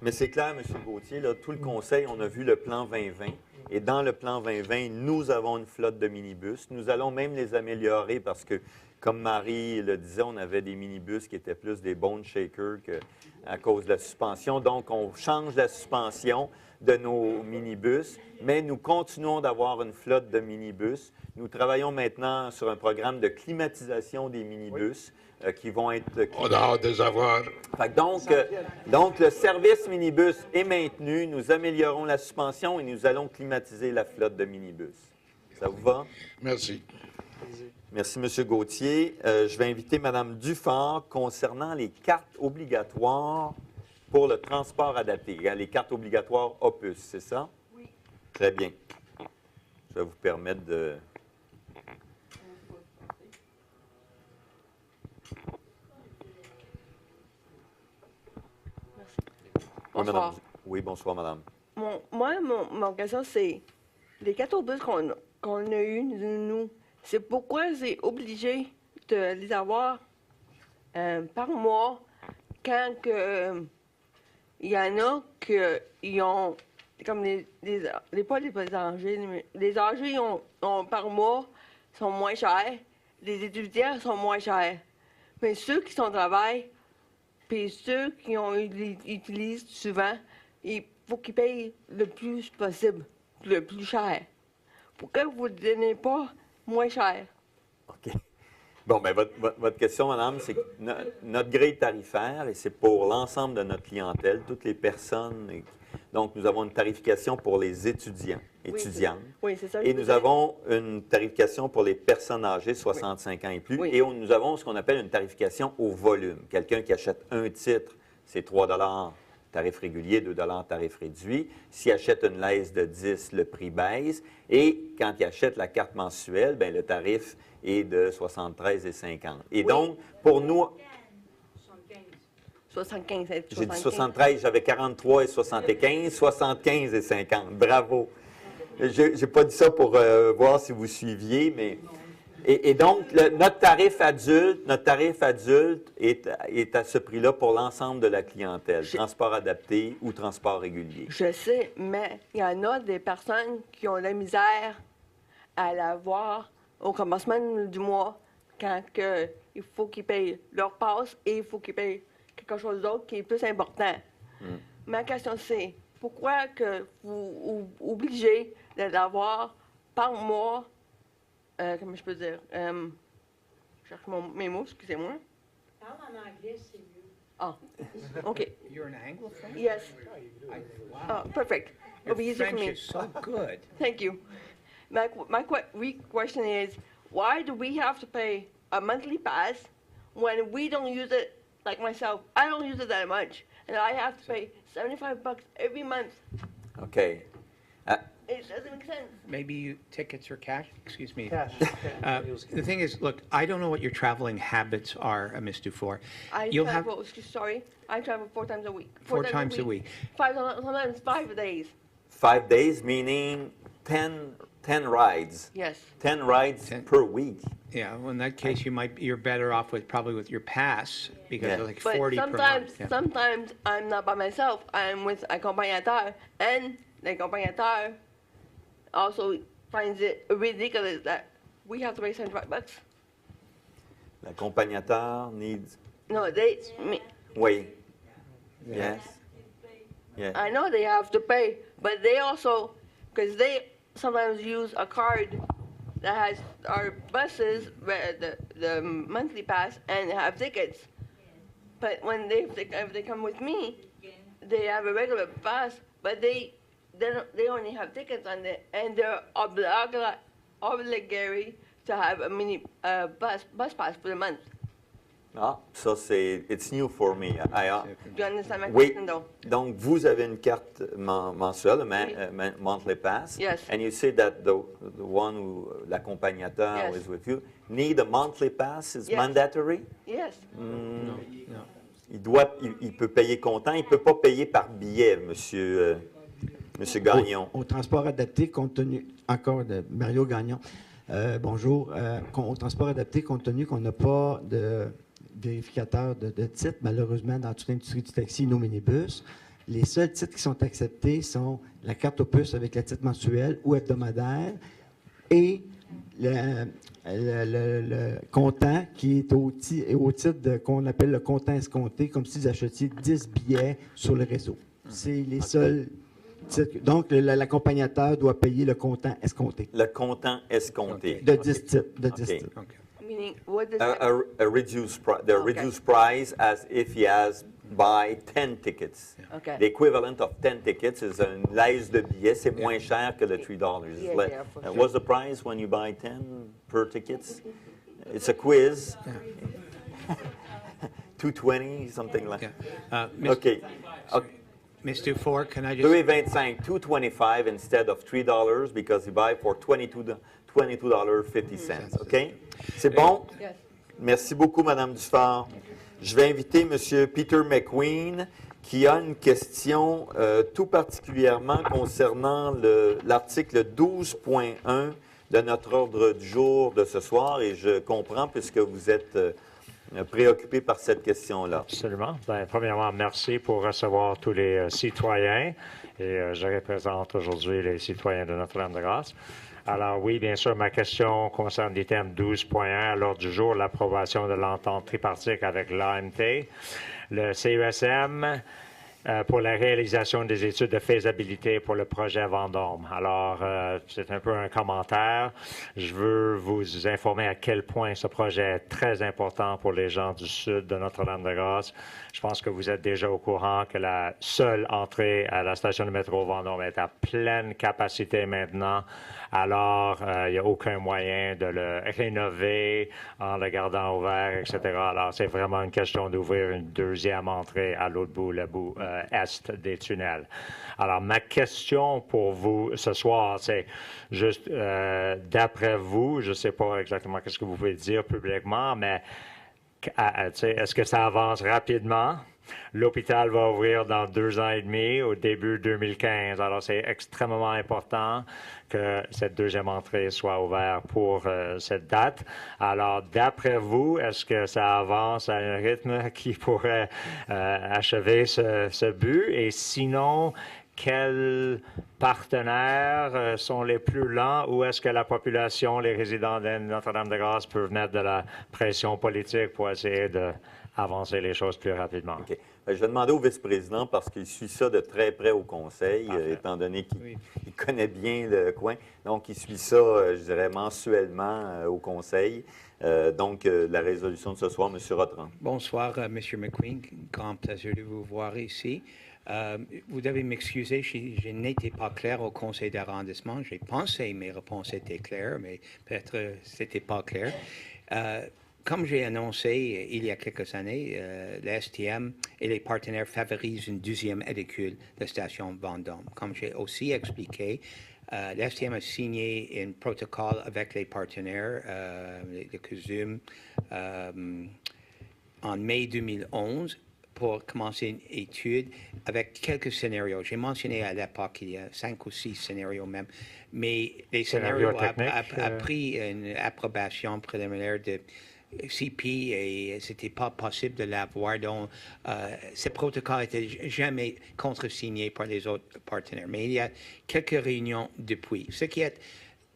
mais c'est clair, M. Gauthier, là, tout le conseil, on a vu le plan 2020. Et dans le plan 2020, nous avons une flotte de minibus. Nous allons même les améliorer parce que, comme Marie le disait, on avait des minibus qui étaient plus des bone shakers à cause de la suspension. Donc, on change la suspension de nos minibus, mais nous continuons d'avoir une flotte de minibus. Nous travaillons maintenant sur un programme de climatisation des minibus qui vont être... On a hâte de savoir. Donc, le service minibus est maintenu. Nous améliorons la suspension et nous allons climatiser la flotte de minibus. Ça vous va? Merci. Merci, M. Gauthier. Je vais inviter Mme Dufort concernant les cartes obligatoires pour le transport adapté. Les cartes obligatoires Opus, c'est ça? Oui. Très bien. Je vais vous permettre de... Bonsoir. Oui, bonsoir, madame. Mon question, c'est les 4 autobus qu'on a eus, nous, c'est pourquoi c'est obligé de les avoir par mois quand il y en a qui ont, comme pas les âgés, mais les âgés ont par mois sont moins chers, les étudiants sont moins chers. Mais ceux qui sont au travail, puis ceux qui utilisent souvent, il faut qu'ils payent le plus possible, le plus cher. Pourquoi vous ne donnez pas moins cher? OK. Bon, bien, votre question, madame, c'est que notre grille tarifaire, et c'est pour l'ensemble de notre clientèle, toutes les personnes. Donc, nous avons une tarification pour les étudiantes. Oui, c'est ça. Et nous avons une tarification pour les personnes âgées, 65 ans et plus. Et nous avons ce qu'on appelle une tarification au volume. Quelqu'un qui achète un titre, c'est 3 tarif régulier, 2 tarif réduit. S'il achète une laisse de 10, le prix baisse. Et quand il achète la carte mensuelle, bien, le tarif est de 73,50. Et donc, pour nous... 75. J'ai dit 73, j'avais 43 et 75, 75 et 50. Bravo. Je n'ai pas dit ça pour voir si vous suiviez, mais... Et donc, notre tarif adulte est à ce prix-là pour l'ensemble de la clientèle, transport adapté ou transport régulier. Je sais, mais il y en a des personnes qui ont la misère à l'avoir au commencement du mois quand il faut qu'ils payent leur passe et il faut qu'ils payent quelque chose d'autre qui est plus important. Ma question, c'est pourquoi que vous obligez de l'avoir par mois, comment je peux dire, je cherche mes mots, excusez-moi. Parle en anglais, c'est mieux. Ah, OK. You're an Anglophone? Yes. Wow. Perfect. It'll be easy for French me. is so good. Thank you. My question is, why do we have to pay a monthly pass when we don't use it, like myself, I don't use it that much, and I have to pay $75 every month? OK. It doesn't make sense. Maybe tickets or cash? Excuse me. Cash. The thing is, look, I don't know what your traveling habits are, Ms. Dufour. I travel 4 times a week. 4 times a week. Sometimes 5 days. 5 days, meaning 10 rides. Yes. 10 rides per week. Yeah, well, in that case, you're better off probably with your pass because they're like 40 per month. Yeah. Sometimes I'm not by myself. I'm with a accompagnateur, and the accompagnateur also finds it ridiculous that we have to pay $75. L'accompagnateur needs... No, Oui. Yes. Yeah. I know they have to pay, but they also, because they sometimes use a card that has our buses, the monthly pass, and have tickets. But when if they come with me, they have a regular pass, but they they only have tickets on it, and they're obligatory to have a mini bus pass for the month. Ah, ça c'est, it's new for me. Do you understand my Oui. question, though? Donc, vous avez une carte mensuelle, monthly pass. Yes. And you say that the one who, l'accompagnateur Yes. who is with you, need a monthly pass, is Yes. mandatory? Yes. Il peut payer comptant, il ne peut pas payer par billet, Monsieur Gagnon. Au transport adapté, compte tenu, encore de Mario Gagnon, bonjour, au transport adapté, compte tenu qu'on n'a pas de vérificateur de titres, malheureusement, dans toute l'industrie du taxi et nos minibus, les seuls titres qui sont acceptés sont la carte au puce avec le titre mensuel ou hebdomadaire et le comptant qui est au titre qu'on appelle le comptant escompté, comme si vous achetiez 10 billets sur le réseau. C'est les seuls titres. Donc, l'accompagnateur doit payer le comptant escompté. Le comptant escompté. De 10 titres. De 10 Okay. titres. Meaning, what does A reduced price, the Okay. reduced price as if he has buy 10 tickets. Okay. The equivalent of 10 tickets is une laisse de billets, c'est moins cher que le $3. Yeah, for sure. What's the price when you buy 10 per tickets? It's a quiz. $2.20, something like that. Okay. Mr. Ford, can I just... 2.25, $2.25 instead of $3 because you buy for $22.50. OK? C'est bon? Yes. Merci beaucoup, Madame Dufort. Je vais inviter M. Peter McQueen qui a une question tout particulièrement concernant l'article 12.1 de notre ordre du jour de ce soir et je comprends puisque vous êtes préoccupé par cette question-là. Absolument. Bien, premièrement, merci pour recevoir tous les citoyens et je représente aujourd'hui les citoyens de Notre-Dame-de-Grâce. Alors oui, bien sûr, ma question concerne l'item 12.1 à l'ordre du jour, l'approbation de l'entente tripartite avec l'AMT, le CESM, pour la réalisation des études de faisabilité pour le projet Vendôme. Alors, c'est un peu un commentaire. Je veux vous informer à quel point ce projet est très important pour les gens du sud de Notre-Dame-de-Grâce. Je pense que vous êtes déjà au courant que la seule entrée à la station de métro Vendôme est à pleine capacité maintenant. Alors, il n'y a aucun moyen de le rénover en le gardant ouvert, etc. Alors, c'est vraiment une question d'ouvrir une deuxième entrée à l'autre bout, le bout est des tunnels. Alors, ma question pour vous ce soir, c'est juste, d'après vous, je ne sais pas exactement ce que vous pouvez dire publiquement, mais est-ce que ça avance rapidement? L'hôpital va ouvrir dans 2 ans et demi, au début 2015. Alors, c'est extrêmement important que cette deuxième entrée soit ouverte pour cette date. Alors, d'après vous, est-ce que ça avance à un rythme qui pourrait achever ce but? Et sinon, quels partenaires sont les plus lents ou est-ce que la population, les résidents de Notre-Dame-de-Grâce peuvent mettre de la pression politique pour essayer d'avancer les choses plus rapidement? OK. Je vais demander au vice-président parce qu'il suit ça de très près au Conseil, étant donné qu'il connaît bien le coin. Donc, il suit ça, je dirais, mensuellement au Conseil. Donc, la résolution de ce soir, M. Rotran. Bonsoir, M. McQueen. Grand plaisir de vous voir ici. Vous devez m'excuser, je n'étais pas clair au conseil d'arrondissement. J'ai pensé que mes réponses étaient claires, mais peut-être ce n'était pas clair. Comme j'ai annoncé il y a quelques années, la STM et les partenaires favorisent une deuxième édicule de station Vendôme. Comme j'ai aussi expliqué, la STM a signé un protocole avec les partenaires, le CUSUM, en mai 2011 pour commencer une étude avec quelques scénarios. J'ai mentionné à l'époque qu'il y a 5 ou 6 scénarios même, mais les scénarios a pris une approbation préliminaire de CP et c'était pas possible de l'avoir. Donc, ce protocole n'était jamais contresigné par les autres partenaires. Mais il y a quelques réunions depuis. Ce qui est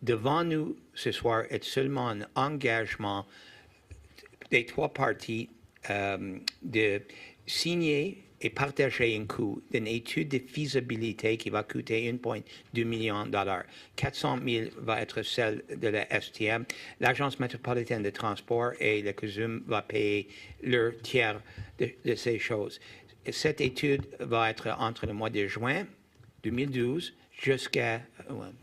devant nous ce soir est seulement un engagement des 3 parties de signer et partager un coût d'une étude de faisabilité qui va coûter 1,2 million $. 400 000 va être celle de la STM. L'Agence métropolitaine de transport et le CUSUM va payer leur tiers de ces choses. Cette étude va être entre le mois de juin 2012 jusqu'à,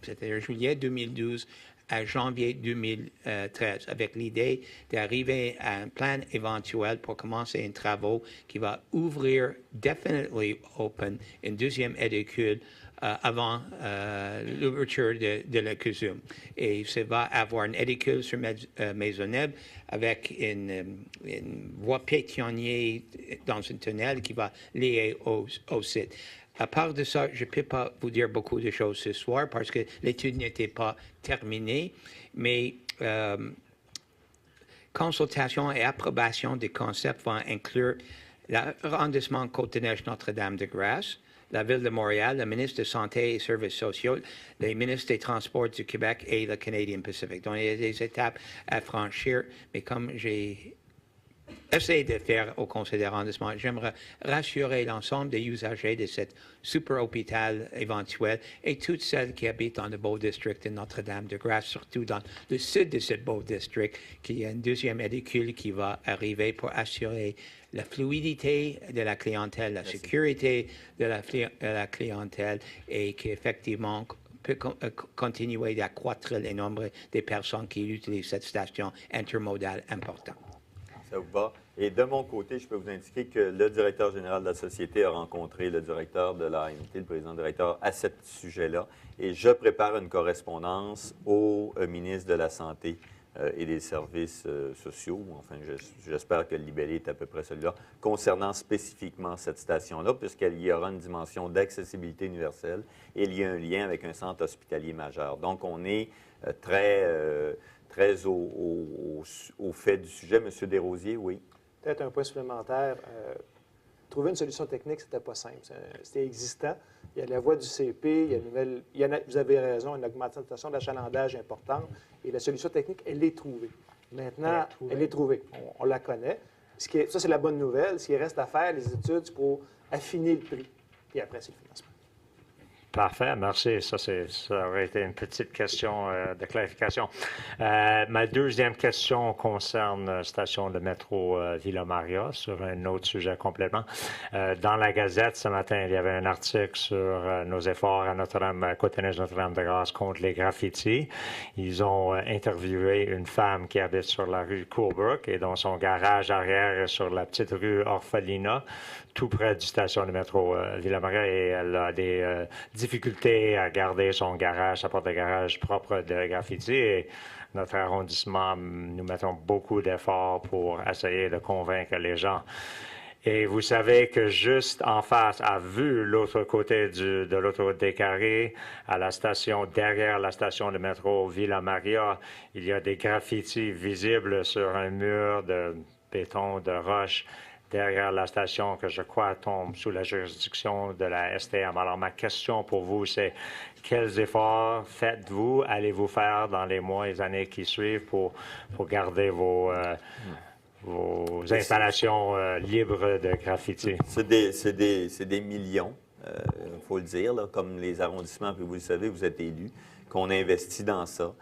c'était juillet 2012 à janvier 2013, avec l'idée d'arriver à un plan éventuel pour commencer un travaux qui va ouvrir definitely open une deuxième édicule avant l'ouverture de la CUSUM. Et ça va avoir une édicule sur Maisonneuve avec une voie pétionnière dans un tunnel qui va lier au site. À part de ça, je ne peux pas vous dire beaucoup de choses ce soir parce que l'étude n'était pas terminée, mais consultation et approbation des concepts vont inclure l'arrondissement Côte-des-Neiges Notre-Dame-de-Grâce, la Ville de Montréal, le ministre de Santé et Services sociaux, les ministres des Transports du Québec et le Canadian Pacific. Donc, il y a des étapes à franchir, mais comme j'ai essayé de faire au conseil d'arrondissement, j'aimerais rassurer l'ensemble des usagers de cet super hôpital éventuel et toutes celles qui habitent dans le Beau District de Notre-Dame-de-Grâce, surtout dans le sud de ce Beau District, qu'il y a une deuxième édicule qui va arriver pour assurer la fluidité de la clientèle, la sécurité de la clientèle et qu'effectivement peut continuer d'accroître le nombre de personnes qui utilisent cette station intermodale importante. Ça vous va? Et de mon côté, je peux vous indiquer que le directeur général de la Société a rencontré le directeur de l'AMT, le président-directeur, à ce sujet-là. Et je prépare une correspondance au ministre de la Santé et des Services sociaux. Enfin, j'espère que le libellé est à peu près celui-là, concernant spécifiquement cette station-là, puisqu'il y aura une dimension d'accessibilité universelle et il y a un lien avec un centre hospitalier majeur. Donc, on est très au fait du sujet. Monsieur Desrosiers, oui. Peut-être un point supplémentaire. Trouver une solution technique, c'était pas simple. C'était existant. Il y a la voie du CP, il y a une nouvelle, vous avez raison, une augmentation d'achalandage importante. Et la solution technique, elle est trouvée. Maintenant, elle est trouvée. On la connaît. Ça, c'est la bonne nouvelle. Ce qui reste à faire, les études pour affiner le prix. Puis après, c'est le financement. Parfait, merci. Ça aurait été une petite question de clarification. Ma deuxième question concerne la station de métro Villa-Maria, sur un autre sujet complètement. Dans la Gazette, ce matin, il y avait un article sur nos efforts à Notre-Dame, Côte-des-Neiges Notre-Dame-de-Grâce contre les graffitis. Ils ont interviewé une femme qui habite sur la rue Coolbrook et dont son garage arrière est sur la petite rue Orphalina, tout près du station de métro Villa-Maria, et elle a des difficulté à garder son garage, sa porte de garage propre de graffiti. Et notre arrondissement, nous mettons beaucoup d'efforts pour essayer de convaincre les gens. Et vous savez que juste en face, à vue, l'autre côté de l'autoroute des Carrés, à la station, derrière la station de métro Villa-Maria, il y a des graffitis visibles sur un mur de béton, de roche, derrière la station, que je crois tombe sous la juridiction de la STM. Alors, ma question pour vous, c'est quels efforts faites-vous, allez-vous faire dans les mois et les années qui suivent pour garder vos installations libres de graffiti? C'est des millions, il faut le dire, là, comme les arrondissements, puis vous le savez, vous êtes élus, qu'on investit dans ça.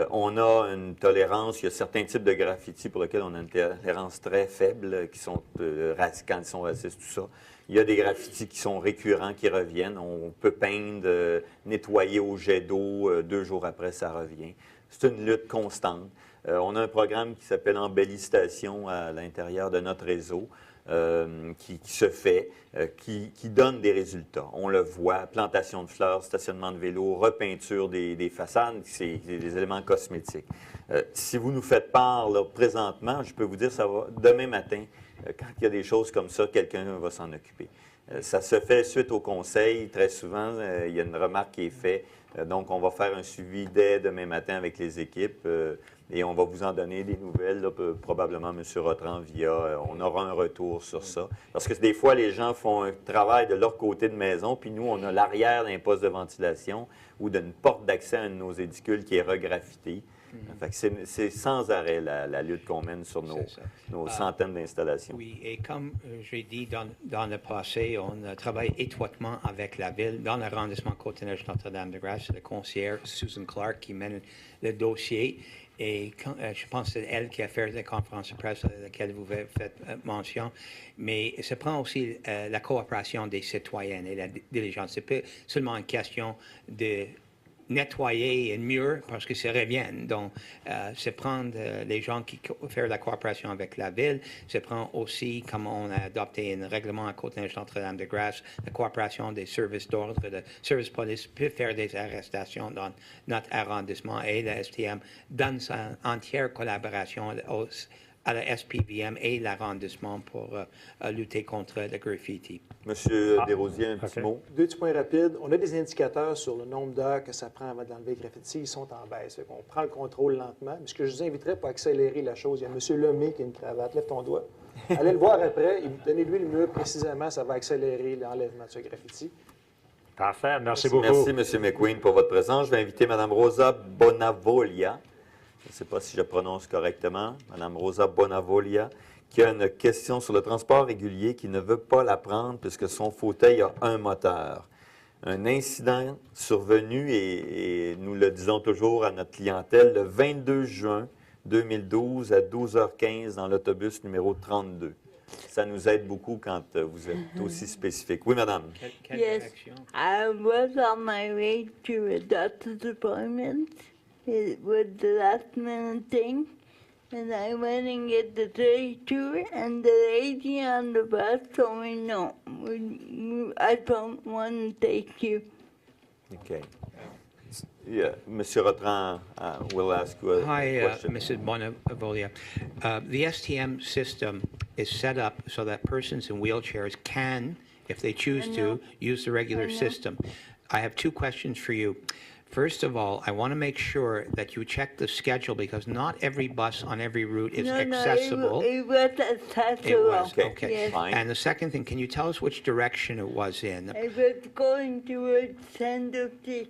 On a une tolérance, il y a certains types de graffitis pour lesquels on a une tolérance très faible, qui sont quand ils sont racistes, tout ça. Il y a des graffitis qui sont récurrents, qui reviennent. On peut peindre, nettoyer au jet d'eau, 2 jours après, ça revient. C'est une lutte constante. On a un programme qui s'appelle Embellistation à l'intérieur de notre réseau. Qui se fait, qui donne des résultats. On le voit, plantation de fleurs, stationnement de vélos, repeinture des façades, c'est des éléments cosmétiques. Si vous nous faites part, là, présentement, je peux vous dire, ça va, demain matin, quand il y a des choses comme ça, quelqu'un va s'en occuper. Ça se fait suite au conseil. Très souvent, il y a une remarque qui est faite. Donc, on va faire un suivi dès demain matin avec les équipes et on va vous en donner des nouvelles, là, probablement M. Rotran on aura un retour sur ça. Parce que des fois, les gens font un travail de leur côté de maison, puis nous, on a l'arrière d'un poste de ventilation ou d'une porte d'accès à un de nos édicules qui est regraffité. Fait que c'est sans arrêt la lutte qu'on mène sur nos centaines d'installations. Oui, et comme j'ai dit dans le passé, on travaille étroitement avec la Ville dans l'arrondissement Côte-Neige Notre-Dame-de-Grâce. C'est la conseillère Susan Clark qui mène le dossier. Et je pense que c'est elle qui a fait la conférence de presse à laquelle vous faites mention. Mais ça prend aussi la coopération des citoyens et la diligence. Ce n'est pas seulement une question de nettoyer et mieux parce que ça revient. Donc, c'est prendre les gens qui font la coopération avec la Ville. Ça prend aussi, comme on a adopté un règlement à Côte-Neige Notre-Dame-de-Grâce, la coopération des services d'ordre, le service police peut faire des arrestations dans notre arrondissement et la STM donne sa entière collaboration à la SPVM et l'arrondissement pour lutter contre le graffiti. Monsieur Desrosiers, un petit mot. 2 petits points rapides. On a des indicateurs sur le nombre d'heures que ça prend avant d'enlever le graffiti. Ils sont en baisse. On prend le contrôle lentement. Mais ce que je vous inviterais pour accélérer la chose, il y a M. Lemay qui a une cravate. Lève ton doigt. Allez le voir après. Donnez-lui le mieux précisément. Ça va accélérer l'enlèvement de ce graffiti. Parfait. Merci beaucoup. Merci, M. McQueen, pour votre présence. Je vais inviter Mme Rosa Bonavolia. Je ne sais pas si je prononce correctement. Mme Rosa Bonavolia, qui a une question sur le transport régulier, qui ne veut pas la prendre puisque son fauteuil a un moteur. Un incident survenu, et nous le disons toujours à notre clientèle, le 22 juin 2012 à 12h15 dans l'autobus numéro 32. Ça nous aide beaucoup quand vous êtes aussi spécifique. Oui, madame. Yes, I was on my way to a doctor's appointment. It was the last minute thing, and I went and get the 32, and the lady on the bus told me, no, I don't want to take you. Okay. Yeah, Mr. Rotran will ask you a question. Hi, Mrs. Bonavolia. The STM system is set up so that persons in wheelchairs can, if they choose to, use the regular system. I have 2 questions for you. First of all, I want to make sure that you check the schedule because not every bus on every route is accessible. It was accessible. It was, okay. Yes. Fine. And the second thing, can you tell us which direction it was in? It was going towards Sandusky.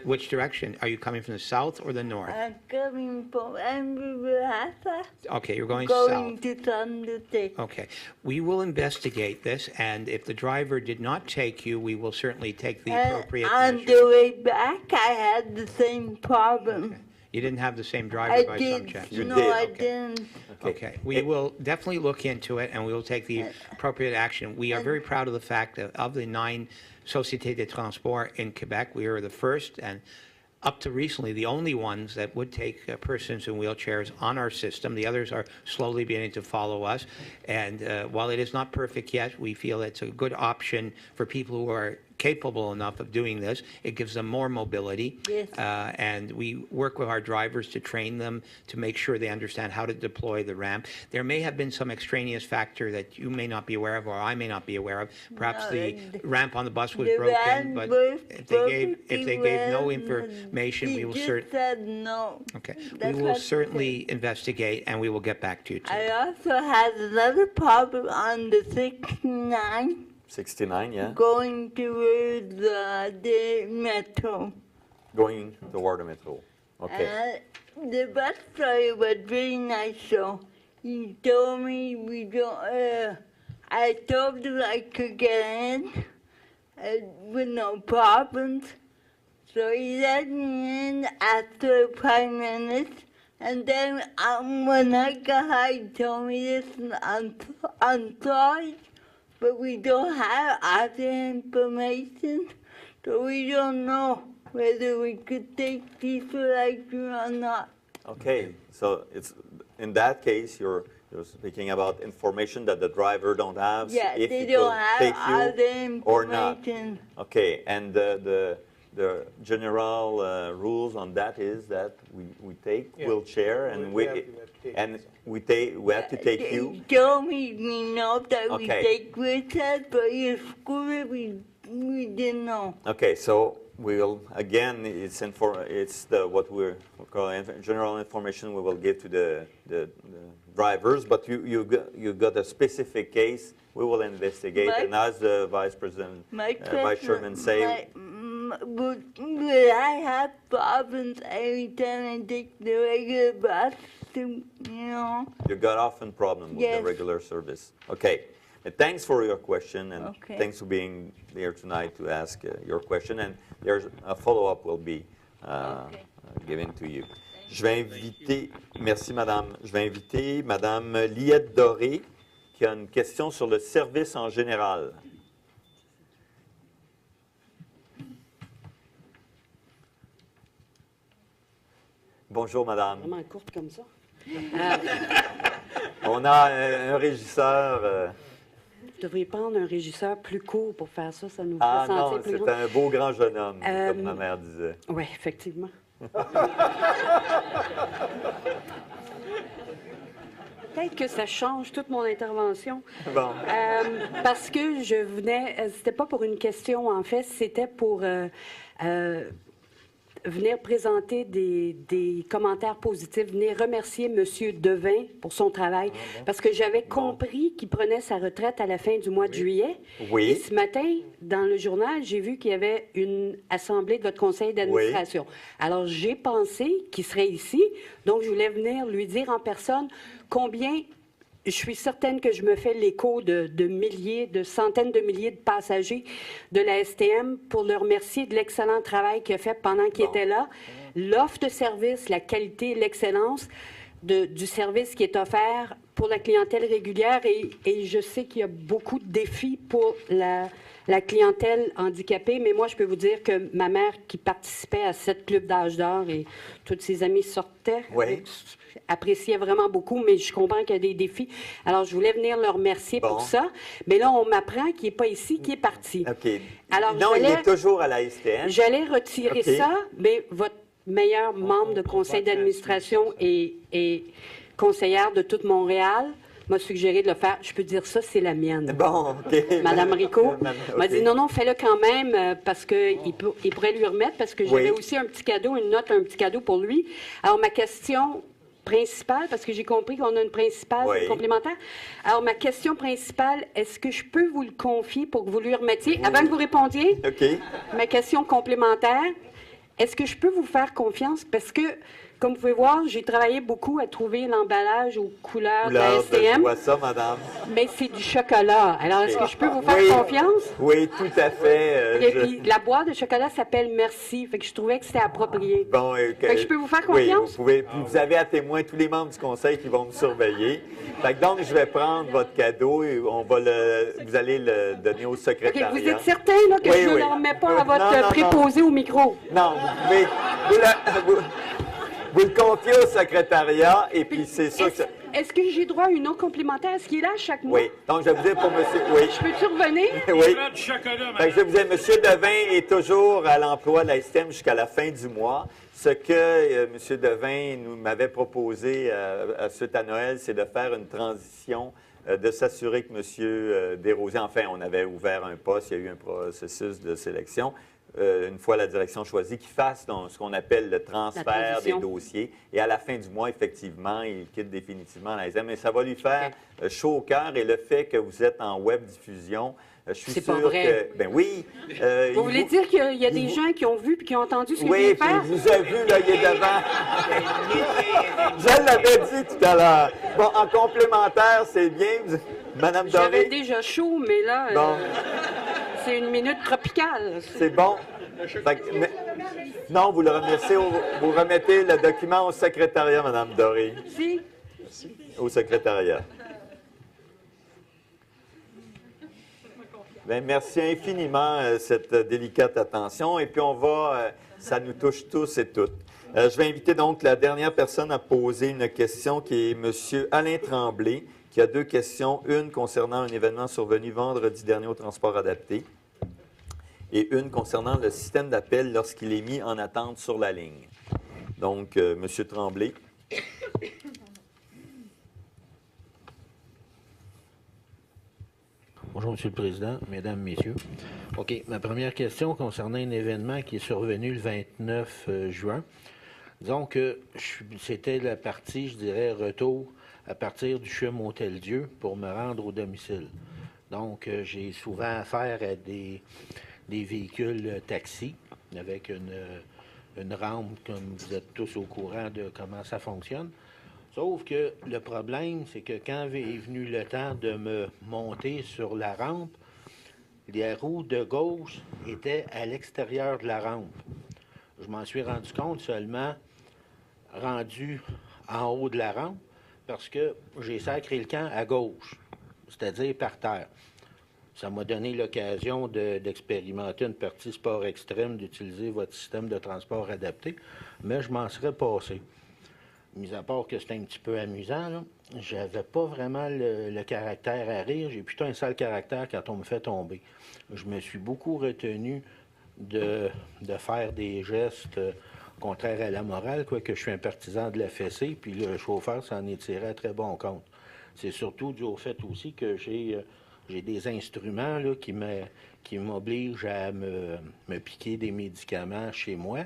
Which direction? Are you coming from the south or the north? I'm coming from Amberasa. Okay, you're going Going south. to Sandusky. Okay. We will investigate this, and if the driver did not take you, we will certainly take the appropriate On measures. the way back, I had the same problem. You didn't have the same driver I by did. some chance? You no, did, I okay. didn't. Okay, we will definitely look into it, and we will take the appropriate action. We are very proud of the fact that of the 9 Sociétés de Transport in Quebec, we are the first and up to recently the only ones that would take persons in wheelchairs on our system. The others are slowly beginning to follow us. And while it is not perfect yet, we feel it's a good option for people who are capable enough of doing this. It gives them more mobility. Yes. And we work with our drivers to train them to make sure they understand how to deploy the ramp. There may have been some extraneous factor that you may not be aware of or I may not be aware of. Perhaps No, the ramp on the bus was the broken, ramp but was if they gave no well, information, we will He certainly. just said no. Okay, we That's will what he certainly investigate, and we will get back to you, too. I also had another problem on the 69 69, yeah? going towards the metro. Going toward the metro. Okay. The bus driver was very nice, so he told me we don't, I told him I could get in with no problems. So he let me in after 5 minutes. And then when I got home, he told me this, I'm sorry, but we don't have other information, so we don't know whether we could take people like you or not. Okay, so it's in that case, you're speaking about information that the driver don't have. Yeah, if they it don't will have take other you or not. information. Okay, and the general rules on that is that we take wheelchair and we have to take you. They told me we know that we Okay. take with us, but your scooter we didn't know. Okay, so we'll again it's what we call general information we will give to the drivers, but you got a specific case we will investigate, and as the vice president, vice chairman say. Would I have problems every time I take the regular bus to, you know? You got often problem with Yes. the regular service. Okay. And thanks for your question, and Okay. thanks for being here tonight to ask your question. And there's a follow-up will be given to you. Je vais inviter, merci madame, je vais inviter madame Liette Doré qui a une question sur le service en général. Bonjour madame. Vraiment courte comme ça. On a un régisseur. Vous devriez prendre un régisseur plus court pour faire ça, ça nous Ah fait sentir non, plus c'est grand. un beau grand jeune homme, comme ma mère disait. Oui, effectivement. Peut-être que ça change toute mon intervention. Bon. Parce que je venais, c'était pas pour une question en fait, c'était pour venir présenter des commentaires positifs, venir remercier M. Devin pour son travail, parce que j'avais compris qu'il prenait sa retraite à la fin du mois de juillet. Oui. Et ce matin, dans le journal, j'ai vu qu'il y avait une assemblée de votre conseil d'administration. Alors, j'ai pensé qu'il serait ici, donc je voulais venir lui dire en personne combien... Je suis certaine que je me fais l'écho de milliers, de centaines de milliers de passagers de la STM pour le remercier de l'excellent travail qu'il a fait pendant qu'il était là. L'offre de service, la qualité, l'excellence du service qui est offert pour la clientèle régulière. Et je sais qu'il y a beaucoup de défis pour la clientèle handicapée, mais moi, je peux vous dire que ma mère qui participait à cette club d'âge d'or et toutes ses amies sortaient, appréciait vraiment beaucoup, mais je comprends qu'il y a des défis. Alors, je voulais venir le remercier pour ça. Mais là, on m'apprend qu'il n'est pas ici, qu'il est parti. OK. Alors, non, il est toujours à la STM. J'allais retirer ça, mais votre meilleur membre de conseil d'administration et conseillère de toute Montréal m'a suggéré de le faire. Je peux dire ça, c'est la mienne. Bon, OK. Madame Rico m'a dit OK. non, fais-le quand même parce qu'il pourrait lui remettre, parce que j'avais aussi un petit cadeau, une note, un petit cadeau pour lui. Alors, ma question principale, parce que j'ai compris qu'on a une principale complémentaire. Alors, ma question principale, est-ce que je peux vous le confier pour que vous lui remettiez, avant que vous répondiez? OK. Ma question complémentaire, est-ce que je peux vous faire confiance? Parce que, comme vous pouvez voir, j'ai travaillé beaucoup à trouver l'emballage aux couleurs de la STM. Je vois ça, madame. Mais c'est du chocolat. Alors, est-ce que je peux vous faire confiance? Oui, tout à fait. Et puis, la boîte de chocolat s'appelle Merci. Fait que je trouvais que c'était approprié. Bon, fait que je peux vous faire oui, confiance? vous pouvez. Puis vous avez à témoin tous les membres du conseil qui vont me surveiller. Fait que donc, je vais prendre votre cadeau et vous allez le donner au secrétariat. OK, vous êtes certain là, que je ne le remets pas à votre Non, préposé au micro? Non, vous pouvez... Vous le confiez au secrétariat et puis c'est ça que... Est-ce que j'ai droit à une eau complémentaire? Est-ce qu'il est là chaque mois? Oui. Donc, je vous dis pour monsieur... Oui. Je peux-tu revenir? Oui. Fait que je vous dis, M. Devin est toujours à l'emploi de la STM jusqu'à la fin du mois. Ce que M. Devin m'avait proposé suite à Noël, c'est de faire une transition, de s'assurer que M. Desrosiers, enfin, on avait ouvert un poste, il y a eu un processus de sélection. Une fois la direction choisie, qu'il fasse ce qu'on appelle le transfert des dossiers. Et à la fin du mois, effectivement, il quitte définitivement la STM. Mais ça va lui faire chaud au cœur. Et le fait que vous êtes en web diffusion, je suis sûr pas vrai. que... Ben oui. Vous voulez dire qu'il y a des gens qui ont vu et qui ont entendu ce que oui, je viens de faire? Oui, il vous a vu, là, il est devant. Je l'avais dit tout à l'heure. Bon, en complémentaire, c'est bien. Madame Doré. J'avais déjà chaud, mais là... Bon. C'est une minute tropicale. C'est bon. Non, vous le remerciez. Vous remettez le document au secrétariat, Mme Doré. Si. Au secrétariat. Bien, merci infiniment cette délicate attention. Et puis, on va... ça nous touche tous et toutes. Je vais inviter donc la dernière personne à poser une question qui est M. Alain Tremblay, qui a deux questions. Une concernant un événement survenu vendredi dernier au transport adapté et une concernant le système d'appel lorsqu'il est mis en attente sur la ligne. Donc, M. Tremblay. Bonjour, M. le Président, Mesdames, Messieurs. OK, ma première question concernait un événement qui est survenu le 29 juin. Disons que c'était la partie, je dirais, retour à partir du CHUM Hôtel-Dieu pour me rendre au domicile. Donc, j'ai souvent affaire à des véhicules taxis. avec une rampe, comme vous êtes tous au courant de comment ça fonctionne. Sauf que le problème, c'est que quand est venu le temps de me monter sur la rampe, les roues de gauche étaient à l'extérieur de la rampe. Je m'en suis rendu compte seulement rendu en haut de la rampe parce que j'ai sacré le camp à gauche, c'est-à-dire par terre. Ça m'a donné l'occasion d'expérimenter une partie sport extrême, d'utiliser votre système de transport adapté, mais je m'en serais passé. Mis à part que c'était un petit peu amusant, j'avais pas vraiment le caractère à rire. J'ai plutôt un sale caractère quand on me fait tomber. Je me suis beaucoup retenu de faire des gestes contraires à la morale, quoique je suis un partisan de la fessée, puis le chauffeur s'en est tiré à très bon compte. C'est surtout dû au fait aussi que j'ai des instruments là, qui m'obligent à me piquer des médicaments chez moi.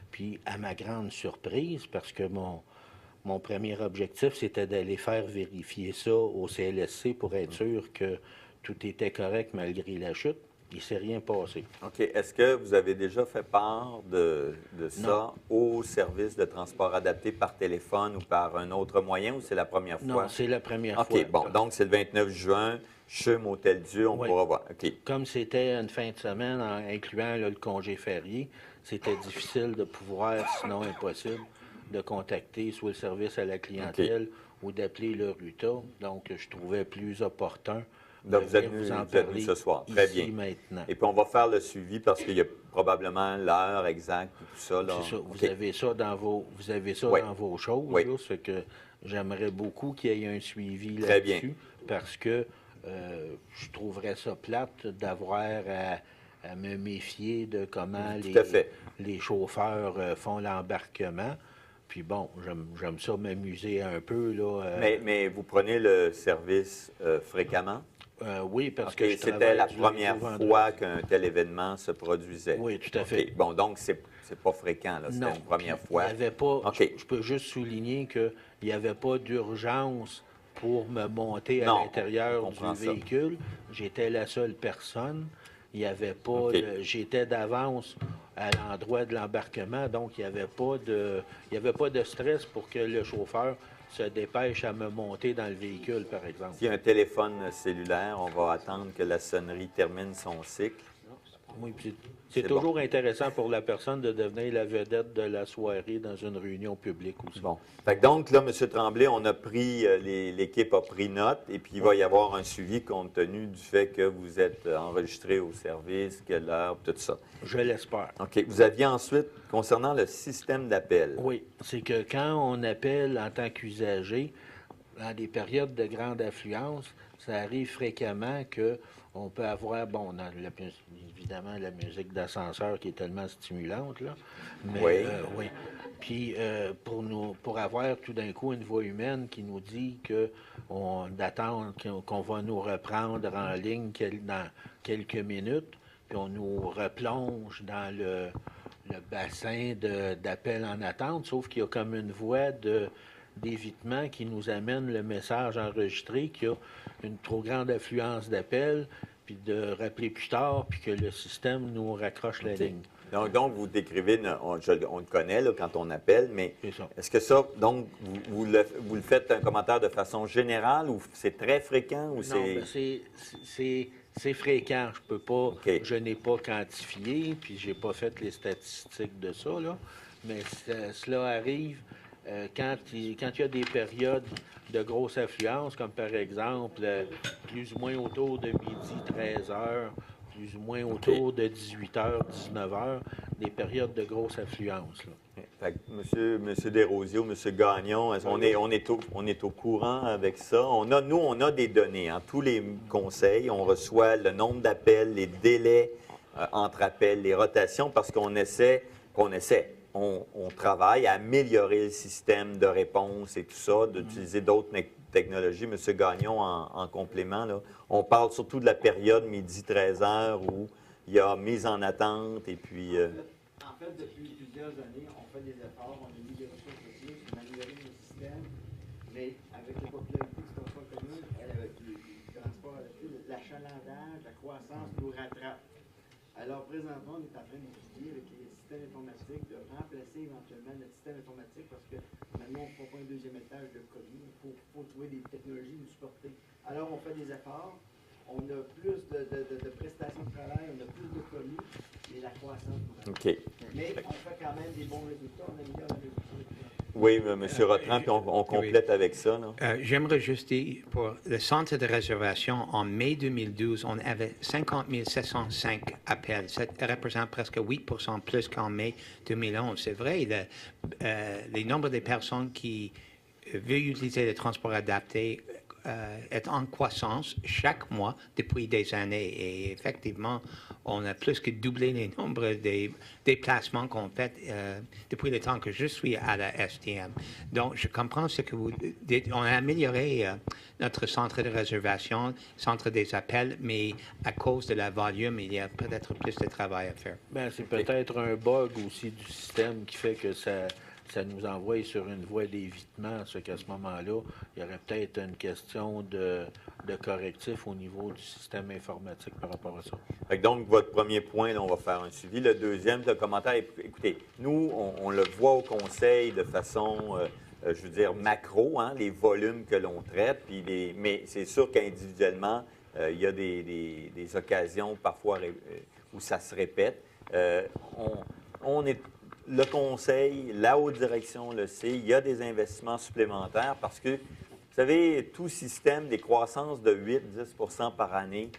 Puis, à ma grande surprise, parce que mon premier objectif, c'était d'aller faire vérifier ça au CLSC pour être sûr que tout était correct malgré la chute. Il ne s'est rien passé. OK. Est-ce que vous avez déjà fait part de ça au service de transport adapté par téléphone ou par un autre moyen, ou c'est la première fois? Non, c'est la première fois. OK. Bon, donc c'est le 29 juin, CHUM, Hôtel-Dieu, on pourra voir. OK. Comme c'était une fin de semaine, incluant là, le congé férié, c'était difficile de pouvoir, sinon impossible, de contacter soit le service à la clientèle ou d'appeler le RUTA. Donc, je trouvais plus opportun. Donc, vous êtes venu ce soir. Très bien. Maintenant. Et puis, on va faire le suivi parce qu'il y a probablement l'heure exacte et tout ça. Là. C'est ça. Vous avez ça dans vos choses. Oui. Là, ce que j'aimerais beaucoup qu'il y ait un suivi Très bien. là-dessus. Parce que je trouverais ça plate d'avoir à me méfier de comment les chauffeurs font l'embarquement. Puis bon, j'aime ça m'amuser un peu. Là, mais vous prenez le service fréquemment? Oui, parce que c'était la première fois qu'un tel événement se produisait. Oui, tout à fait. Bon, donc c'est pas fréquent, là. C'était une première fois. Il n'y avait pas. Je peux juste souligner qu'il n'y avait pas d'urgence pour me monter à l'intérieur du véhicule. J'étais la seule personne. Il n'y avait pas j'étais d'avance à l'endroit de l'embarquement, donc il n'y avait pas de stress pour que le chauffeur se dépêche à me monter dans le véhicule, par exemple. S'il y a un téléphone cellulaire, on va attendre que la sonnerie termine son cycle. Oui, puis c'est toujours intéressant pour la personne de devenir la vedette de la soirée dans une réunion publique aussi. Bon. Fait que donc, là, M. Tremblay, on a pris, l'équipe a pris note, et puis il va y avoir un suivi compte tenu du fait que vous êtes enregistré au service, quelle heure, tout ça. Je l'espère. OK. Vous aviez ensuite, concernant le système d'appel. Oui, c'est que quand on appelle en tant qu'usager, dans des périodes de grande affluence, ça arrive fréquemment qu'on peut avoir, évidemment, la musique d'ascenseur qui est tellement stimulante, là. Mais, oui. Puis, pour avoir tout d'un coup une voix humaine qui nous dit qu'on va nous reprendre en ligne dans quelques minutes, puis on nous replonge dans le bassin d'appel en attente, sauf qu'il y a comme une voix d'évitement qui nous amène le message enregistré qu'il y a une trop grande affluence d'appels, puis de rappeler plus tard, puis que le système nous raccroche la ligne. Donc, vous décrivez, on le connaît là, quand on appelle, mais est-ce que ça, donc, vous le faites un commentaire de façon générale ou c'est très fréquent? Ou c'est fréquent. Je n'ai pas quantifié, puis j'ai pas fait les statistiques de ça, là, mais cela arrive quand il y a des périodes de grosse affluence, comme par exemple plus ou moins autour de midi, 13 heures, plus ou moins autour de 18 heures, 19 heures, des périodes de grosse affluence. Là. Fait que Monsieur Desrosiers, Monsieur Gagnon, on est au courant avec ça. On a des données. Hein. Tous les conseils, on reçoit le nombre d'appels, les délais entre appels, les rotations, parce on travaille à améliorer le système de réponse et tout ça, d'utiliser d'autres technologies. Monsieur Gagnon, en complément, là, on parle surtout de la période midi 13 heures où il y a mise en attente et puis... En fait, depuis plusieurs années, on fait des efforts, on a mis des ressources de plus, on a amélioré nos systèmes, mais avec les popularités du transport commun, avec le transport, l'achalandage, la croissance nous rattrape. Alors, présentement, on est en train d'étudier avec les système informatique, de remplacer éventuellement notre système informatique parce que maintenant, on ne fera pas un deuxième étage de colis. Il faut trouver des technologies nous supporter. Alors, on fait des efforts. On a plus de prestations de travail, on a plus de colis et la croissance. OK. Mais on fait quand même des bons résultats. On améliore les résultats. Oui, M. Rotran, puis on complète avec ça. J'aimerais juste dire, pour le centre de réservation, en mai 2012, on avait 50 705 appels. Ça représente presque 8 plus qu'en mai 2011. C'est vrai, le nombre de personnes qui veulent utiliser le transport adapté est en croissance chaque mois depuis des années. Et effectivement, on a plus que doublé le nombre des déplacements qu'on fait depuis le temps que je suis à la STM. Donc, je comprends ce que vous dites. On a amélioré notre centre de réservation, centre des appels, mais à cause de la volume, il y a peut-être plus de travail à faire. Bien, c'est peut-être un bug aussi du système qui fait que ça nous envoie sur une voie d'évitement, ce qu'à ce moment-là, il y aurait peut-être une question de correctif au niveau du système informatique par rapport à ça. Donc, votre premier point, là, on va faire un suivi. Le deuxième, le commentaire, écoutez, nous, on le voit au Conseil de façon, je veux dire, macro, hein, les volumes que l'on traite, mais c'est sûr qu'individuellement, il y a des occasions parfois où ça se répète. On est... Le Conseil, la haute direction le sait, il y a des investissements supplémentaires parce que, vous savez, tout système, des croissances de 8-10 par année,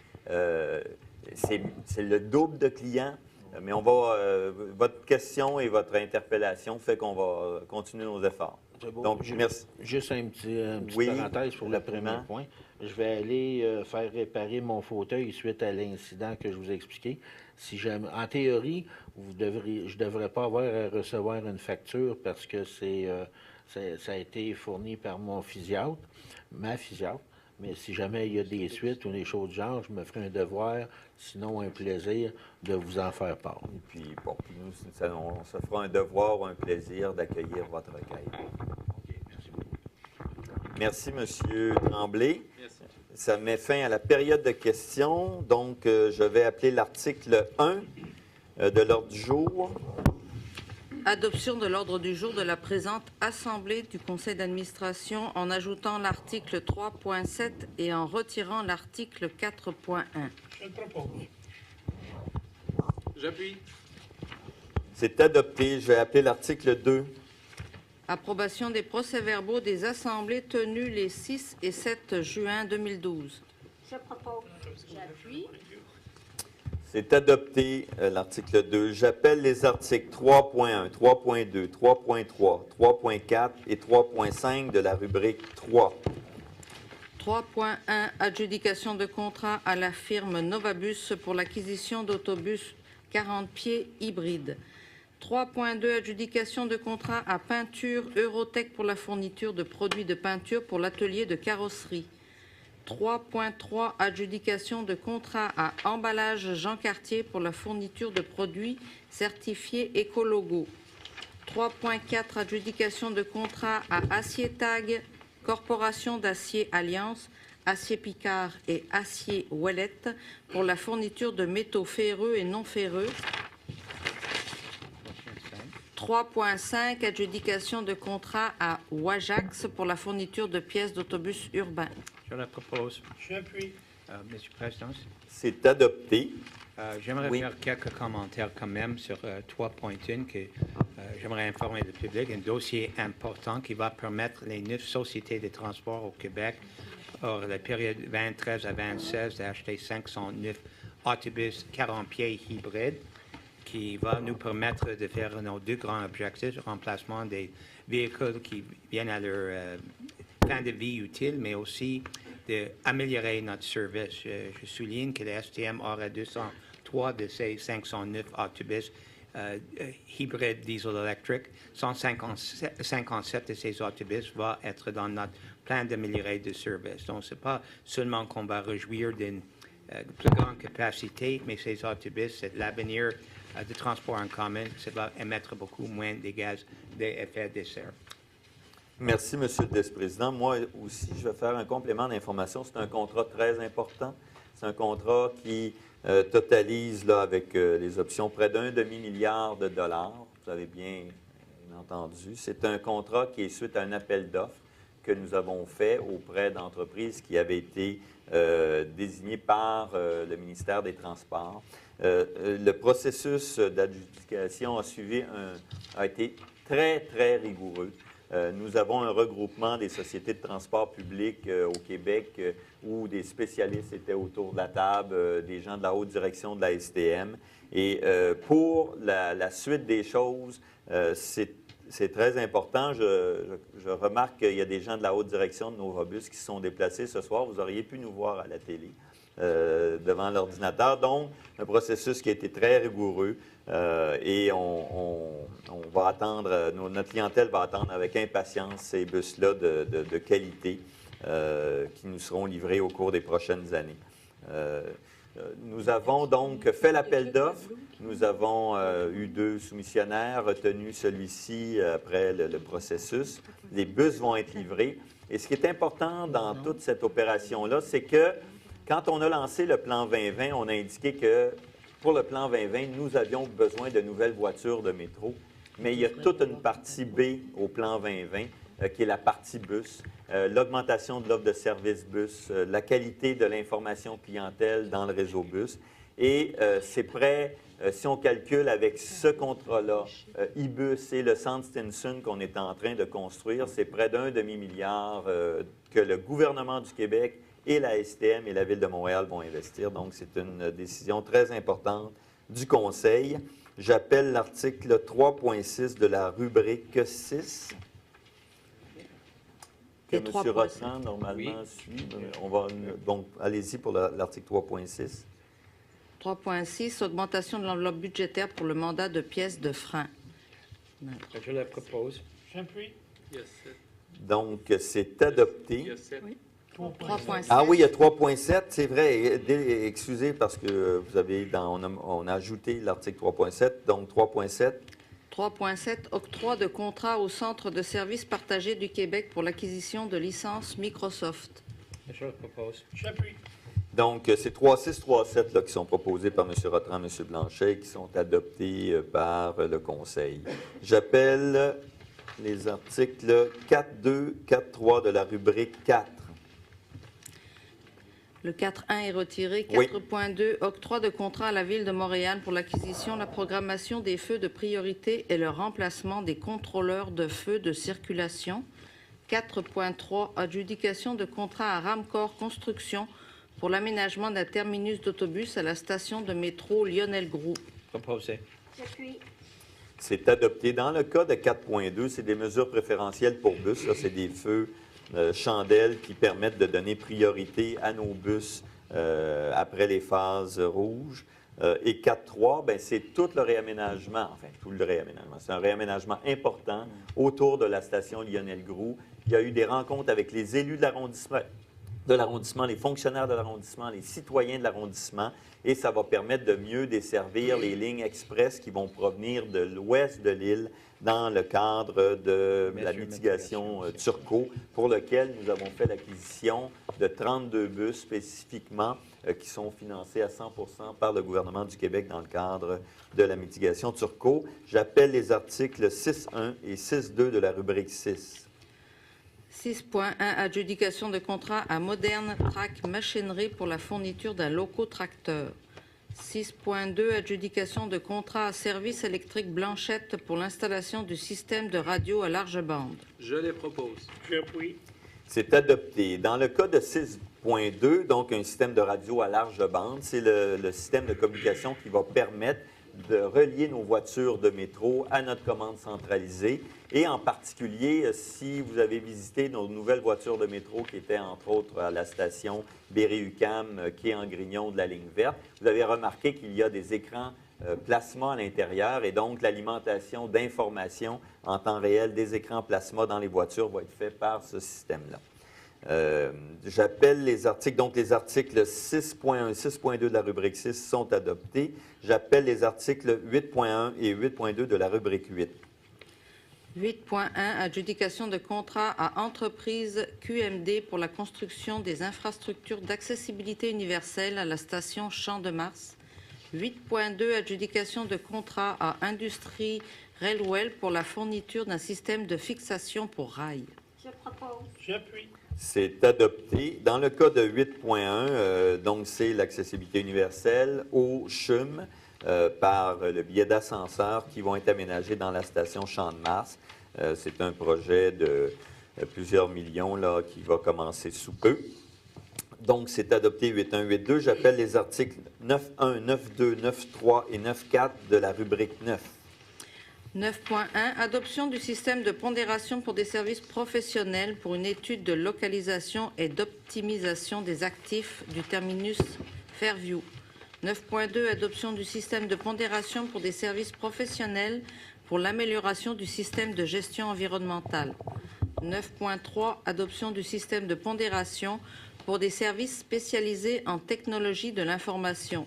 c'est le double de clients. Mais on va, votre question et votre interpellation fait qu'on va continuer nos efforts. C'est beau. Donc, merci. Juste une petite Oui, parenthèse pour le premier point. Je vais aller faire réparer mon fauteuil suite à l'incident que je vous ai expliqué. Si jamais, en théorie, je ne devrais pas avoir à recevoir une facture parce que ça a été fourni par mon physiatre, ma physiatre. Mais si jamais il y a des suites ou des choses du genre, je me ferai un devoir, sinon un plaisir, de vous en faire part. Et puis, bon, nous, on se fera un devoir ou un plaisir d'accueillir votre recueil. OK, merci beaucoup. Merci, M. Tremblay. Merci. Ça met fin à la période de questions. Donc, je vais appeler l'article 1 de l'ordre du jour. Adoption de l'ordre du jour de la présente Assemblée du Conseil d'administration en ajoutant l'article 3.7 et en retirant l'article 4.1. Je le propose. J'appuie. C'est adopté. Je vais appeler l'article 2. Approbation des procès-verbaux des assemblées tenues les 6 et 7 juin 2012. Je propose. J'appuie. C'est adopté, l'article 2. J'appelle les articles 3.1, 3.2, 3.3, 3.4 et 3.5 de la rubrique 3. 3.1 Adjudication de contrat à la firme Novabus pour l'acquisition d'autobus 40 pieds hybrides. 3.2 Adjudication de contrat à Peinture Eurotech pour la fourniture de produits de peinture pour l'atelier de carrosserie. 3.3 Adjudication de contrat à Emballage Jean Cartier pour la fourniture de produits certifiés Écologo. 3.4 Adjudication de contrat à Acier Tag, Corporation d'Acier Alliance, Acier Picard et Acier Ouellette pour la fourniture de métaux ferreux et non ferreux. 3.5 Adjudication de contrat à Wajax pour la fourniture de pièces d'autobus urbains. Je la propose. J'appuie. Monsieur le Président. C'est adopté. J'aimerais faire quelques commentaires quand même sur 3.1 que j'aimerais informer le public. Un dossier important qui va permettre les 9 sociétés de transport au Québec, hors la période 23 à 26, d'acheter 509 autobus 40 pieds hybrides, qui va nous permettre de faire nos 2 grands objectifs, le remplacement des véhicules qui viennent à leur fin de vie utile, mais aussi d'améliorer notre service. Je souligne que la STM aura 203 de ces 509 autobus hybrides diesel-électriques. 157 de ces autobus vont être dans notre plan d'améliorer de service. Donc, ce n'est pas seulement qu'on va réjouir d'une plus grande capacité, mais ces autobus, c'est l'avenir de transport en commun. Ça va émettre beaucoup moins de gaz d'effet de serre. Merci, M. le Vice-président. Moi aussi, je vais faire un complément d'information. C'est un contrat très important. C'est un contrat qui totalise, là, avec les options, près d'1 demi-milliard de dollars. Vous avez bien entendu. C'est un contrat qui est suite à un appel d'offres que nous avons fait auprès d'entreprises qui avaient été désignées par le ministère des Transports. Le processus d'adjudication a été très, très rigoureux. Nous avons un regroupement des sociétés de transport public au Québec où des spécialistes étaient autour de la table, des gens de la haute direction de la STM. Et pour la suite des choses, c'est très important. Je remarque qu'il y a des gens de la haute direction de Novabus qui se sont déplacés ce soir. Vous auriez pu nous voir à la télé. Devant l'ordinateur. Donc, un processus qui a été très rigoureux et on va attendre, notre clientèle va attendre avec impatience ces bus-là de qualité qui nous seront livrés au cours des prochaines années. Nous avons donc fait l'appel d'offres. Nous avons eu 2 soumissionnaires, retenu celui-ci après le processus. Les bus vont être livrés. Et ce qui est important dans toute cette opération-là, c'est que quand on a lancé le plan 2020, on a indiqué que pour le plan 2020, nous avions besoin de nouvelles voitures de métro, mais il y a toute une partie B au plan 2020 qui est la partie bus, l'augmentation de l'offre de services bus, la qualité de l'information clientèle dans le réseau bus. Et c'est prêt, si on calcule avec ce contrat-là, IBUS et le centre Stinson qu'on est en train de construire, c'est près d'1 demi-milliard que le gouvernement du Québec et la STM et la Ville de Montréal vont investir. Donc, c'est une décision très importante du Conseil. J'appelle l'article 3.6 de la rubrique 6, que M. Rossan, normalement, suit. Donc, allez-y pour l'article 3.6. 3.6, augmentation de l'enveloppe budgétaire pour le mandat de pièces de frein. Je la propose. Donc, c'est adopté. Oui. 3.7. Ah oui, il y a 3.7, c'est vrai. Excusez, parce que vous avez on a ajouté l'article 3.7, donc 3.7. 3.7, octroi de contrat au Centre de services partagés du Québec pour l'acquisition de licences Microsoft. Je le propose. J'appuie. Donc, c'est 3.6, 3.7 là, qui sont proposés par M. Rotran, M. Blanchet, qui sont adoptés par le Conseil. J'appelle les articles 4.2, 4.3 de la rubrique 4. Le 4.1 est retiré. Oui. 4.2, octroi de contrat à la Ville de Montréal pour l'acquisition, la programmation des feux de priorité et le remplacement des contrôleurs de feux de circulation. 4.3, adjudication de contrat à Ramcor Construction pour l'aménagement d'un terminus d'autobus à la station de métro Lionel-Groux. Proposé. C'est adopté. Dans le cas de 4.2, c'est des mesures préférentielles pour bus. C'est des feux chandelles qui permettent de donner priorité à nos bus après les phases rouges. Et 4.3, ben, c'est tout le réaménagement, enfin tout le réaménagement. C'est un réaménagement important autour de la station Lionel-Groux. Il y a eu des rencontres avec les élus de l'arrondissement, les fonctionnaires de l'arrondissement, les citoyens de l'arrondissement, et ça va permettre de mieux desservir les lignes express qui vont provenir de l'ouest de l'île dans le cadre de la mitigation Turcot, pour lequel nous avons fait l'acquisition de 32 bus spécifiquement qui sont financés à 100 % par le gouvernement du Québec dans le cadre de la mitigation Turcot. J'appelle les articles 6.1 et 6.2 de la rubrique 6. 6.1, adjudication de contrat à Moderne Track Machinerie pour la fourniture d'un locotracteur. 6.2, adjudication de contrat à Service électrique Blanchette pour l'installation du système de radio à large bande. Je les propose. J'appuie. C'est adopté. Dans le cas de 6.2, donc un système de radio à large bande, c'est le système de communication qui va permettre de relier nos voitures de métro à notre commande centralisée. Et en particulier, si vous avez visité nos nouvelles voitures de métro qui étaient entre autres à la station Berry-UQAM, qui est en Grignon de la ligne verte, vous avez remarqué qu'il y a des écrans plasma à l'intérieur et donc l'alimentation d'informations en temps réel des écrans plasma dans les voitures va être faite par ce système-là. J'appelle les articles, donc les articles 6.1 et 6.2 de la rubrique 6 sont adoptés. J'appelle les articles 8.1 et 8.2 de la rubrique 8. 8.1, adjudication de contrat à entreprise QMD pour la construction des infrastructures d'accessibilité universelle à la station Champ-de-Mars. 8.2, adjudication de contrat à Industrie Railway pour la fourniture d'un système de fixation pour rail. Je propose. J'appuie. C'est adopté. Dans le cas de 8.1, donc c'est l'accessibilité universelle au CHUM par le biais d'ascenseurs qui vont être aménagés dans la station Champ-de-Mars. C'est un projet de plusieurs millions là, qui va commencer sous peu. Donc, c'est adopté 8.1, 8.2. J'appelle les articles 9.1, 9.2, 9.3 et 9.4 de la rubrique 9. 9.1, adoption du système de pondération pour des services professionnels pour une étude de localisation et d'optimisation des actifs du terminus Fairview. 9.2, adoption du système de pondération pour des services professionnels pour l'amélioration du système de gestion environnementale. 9.3, adoption du système de pondération pour des services spécialisés en technologie de l'information.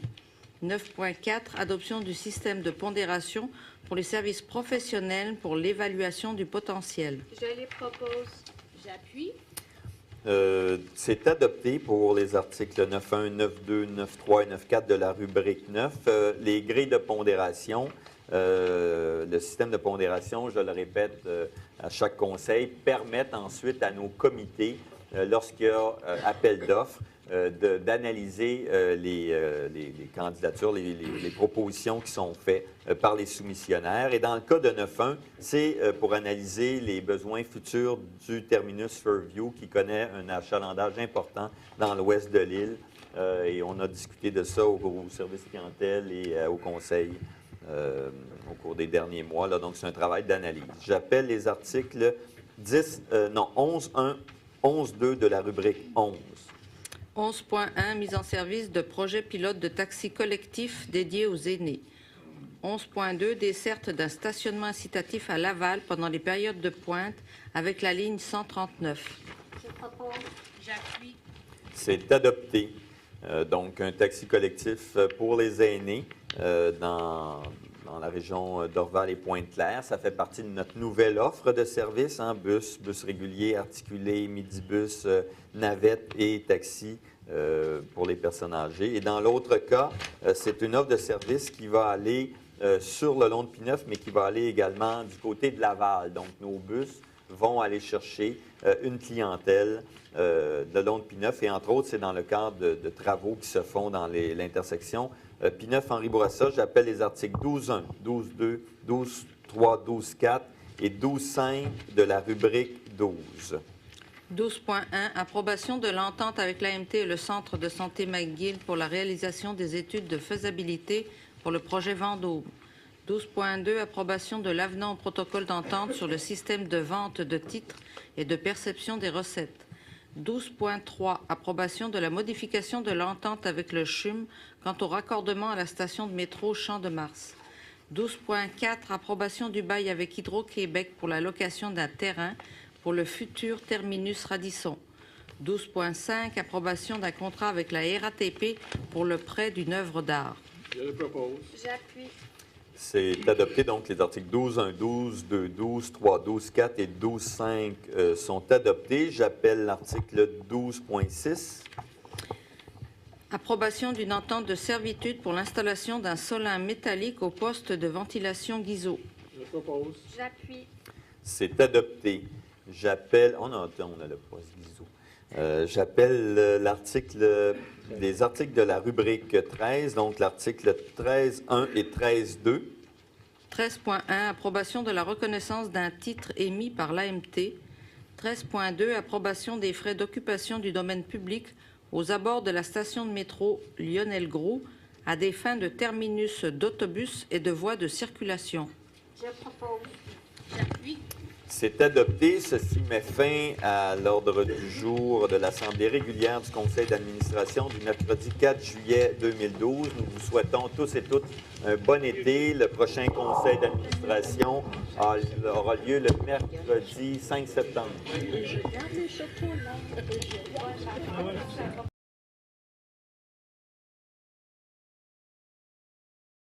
9.4, adoption du système de pondération pour les services professionnels pour l'évaluation du potentiel. Je les propose. J'appuie. C'est adopté pour les articles 9.1, 9.2, 9.3 et 9.4 de la rubrique 9. Les grilles de pondération, le système de pondération, je le répète à chaque conseil, permettent ensuite à nos comités, lorsqu'il y a appel d'offres, d'analyser les candidatures, les propositions qui sont faites par les soumissionnaires. Et dans le cas de 9.1, c'est pour analyser les besoins futurs du terminus Fairview qui connaît un achalandage important dans l'ouest de l'île. Et on a discuté de ça au service clientèle et au conseil au cours des derniers mois. Là. Donc, c'est un travail d'analyse. J'appelle les articles 11.1, 11.2 de la rubrique 11. 11.1, mise en service de projets pilotes de taxis collectifs dédiés aux aînés. 11.2, desserte d'un stationnement incitatif à Laval pendant les périodes de pointe avec la ligne 139. Je propose. J'appuie. C'est adopté. Donc, un taxi collectif pour les aînés dans la région d'Orval et Pointe-Claire. Ça fait partie de notre nouvelle offre de services, hein, bus régulier, articulé, midibus, navette et taxi pour les personnes âgées. Et dans l'autre cas, c'est une offre de service qui va aller sur le long de P9, mais qui va aller également du côté de Laval. Donc, nos bus vont aller chercher une clientèle le long de P9. Et entre autres, c'est dans le cadre de travaux qui se font dans l'intersection P9 Henri Bourassa. J'appelle les articles 12.1, 12.2, 12.3, 12.4 et 12.5 de la rubrique 12. 12.1, approbation de l'entente avec l'AMT et le Centre de santé McGill pour la réalisation des études de faisabilité pour le projet Vendôme. 12.2, approbation de l'avenant au protocole d'entente sur le système de vente de titres et de perception des recettes. 12.3, approbation de la modification de l'entente avec le CHUM quant au raccordement à la station de métro Champ-de-Mars. 12.4, approbation du bail avec Hydro-Québec pour la location d'un terrain pour le futur terminus Radisson. 12.5, approbation d'un contrat avec la RATP pour le prêt d'une œuvre d'art. Je le propose. J'appuie. C'est adopté, donc les articles 12.1, 12.2, 12.3, 12.4 et 12.5 sont adoptés. J'appelle l'article 12.6. Approbation d'une entente de servitude pour l'installation d'un solin métallique au poste de ventilation Guizot. Je propose. J'appuie. C'est adopté. J'appelle... On a le poste Guizot. J'appelle les articles de la rubrique 13, donc l'article 13.1 et 13.2. 13.1, approbation de la reconnaissance d'un titre émis par l'AMT. 13.2, approbation des frais d'occupation du domaine public aux abords de la station de métro Lionel-Gros à des fins de terminus d'autobus et de voies de circulation. Je propose. J'appuie. C'est adopté. Ceci met fin à l'ordre du jour de l'Assemblée régulière du Conseil d'administration du mercredi 4 juillet 2012. Nous vous souhaitons tous et toutes un bon été. Le prochain Conseil d'administration aura lieu le mercredi 5 septembre.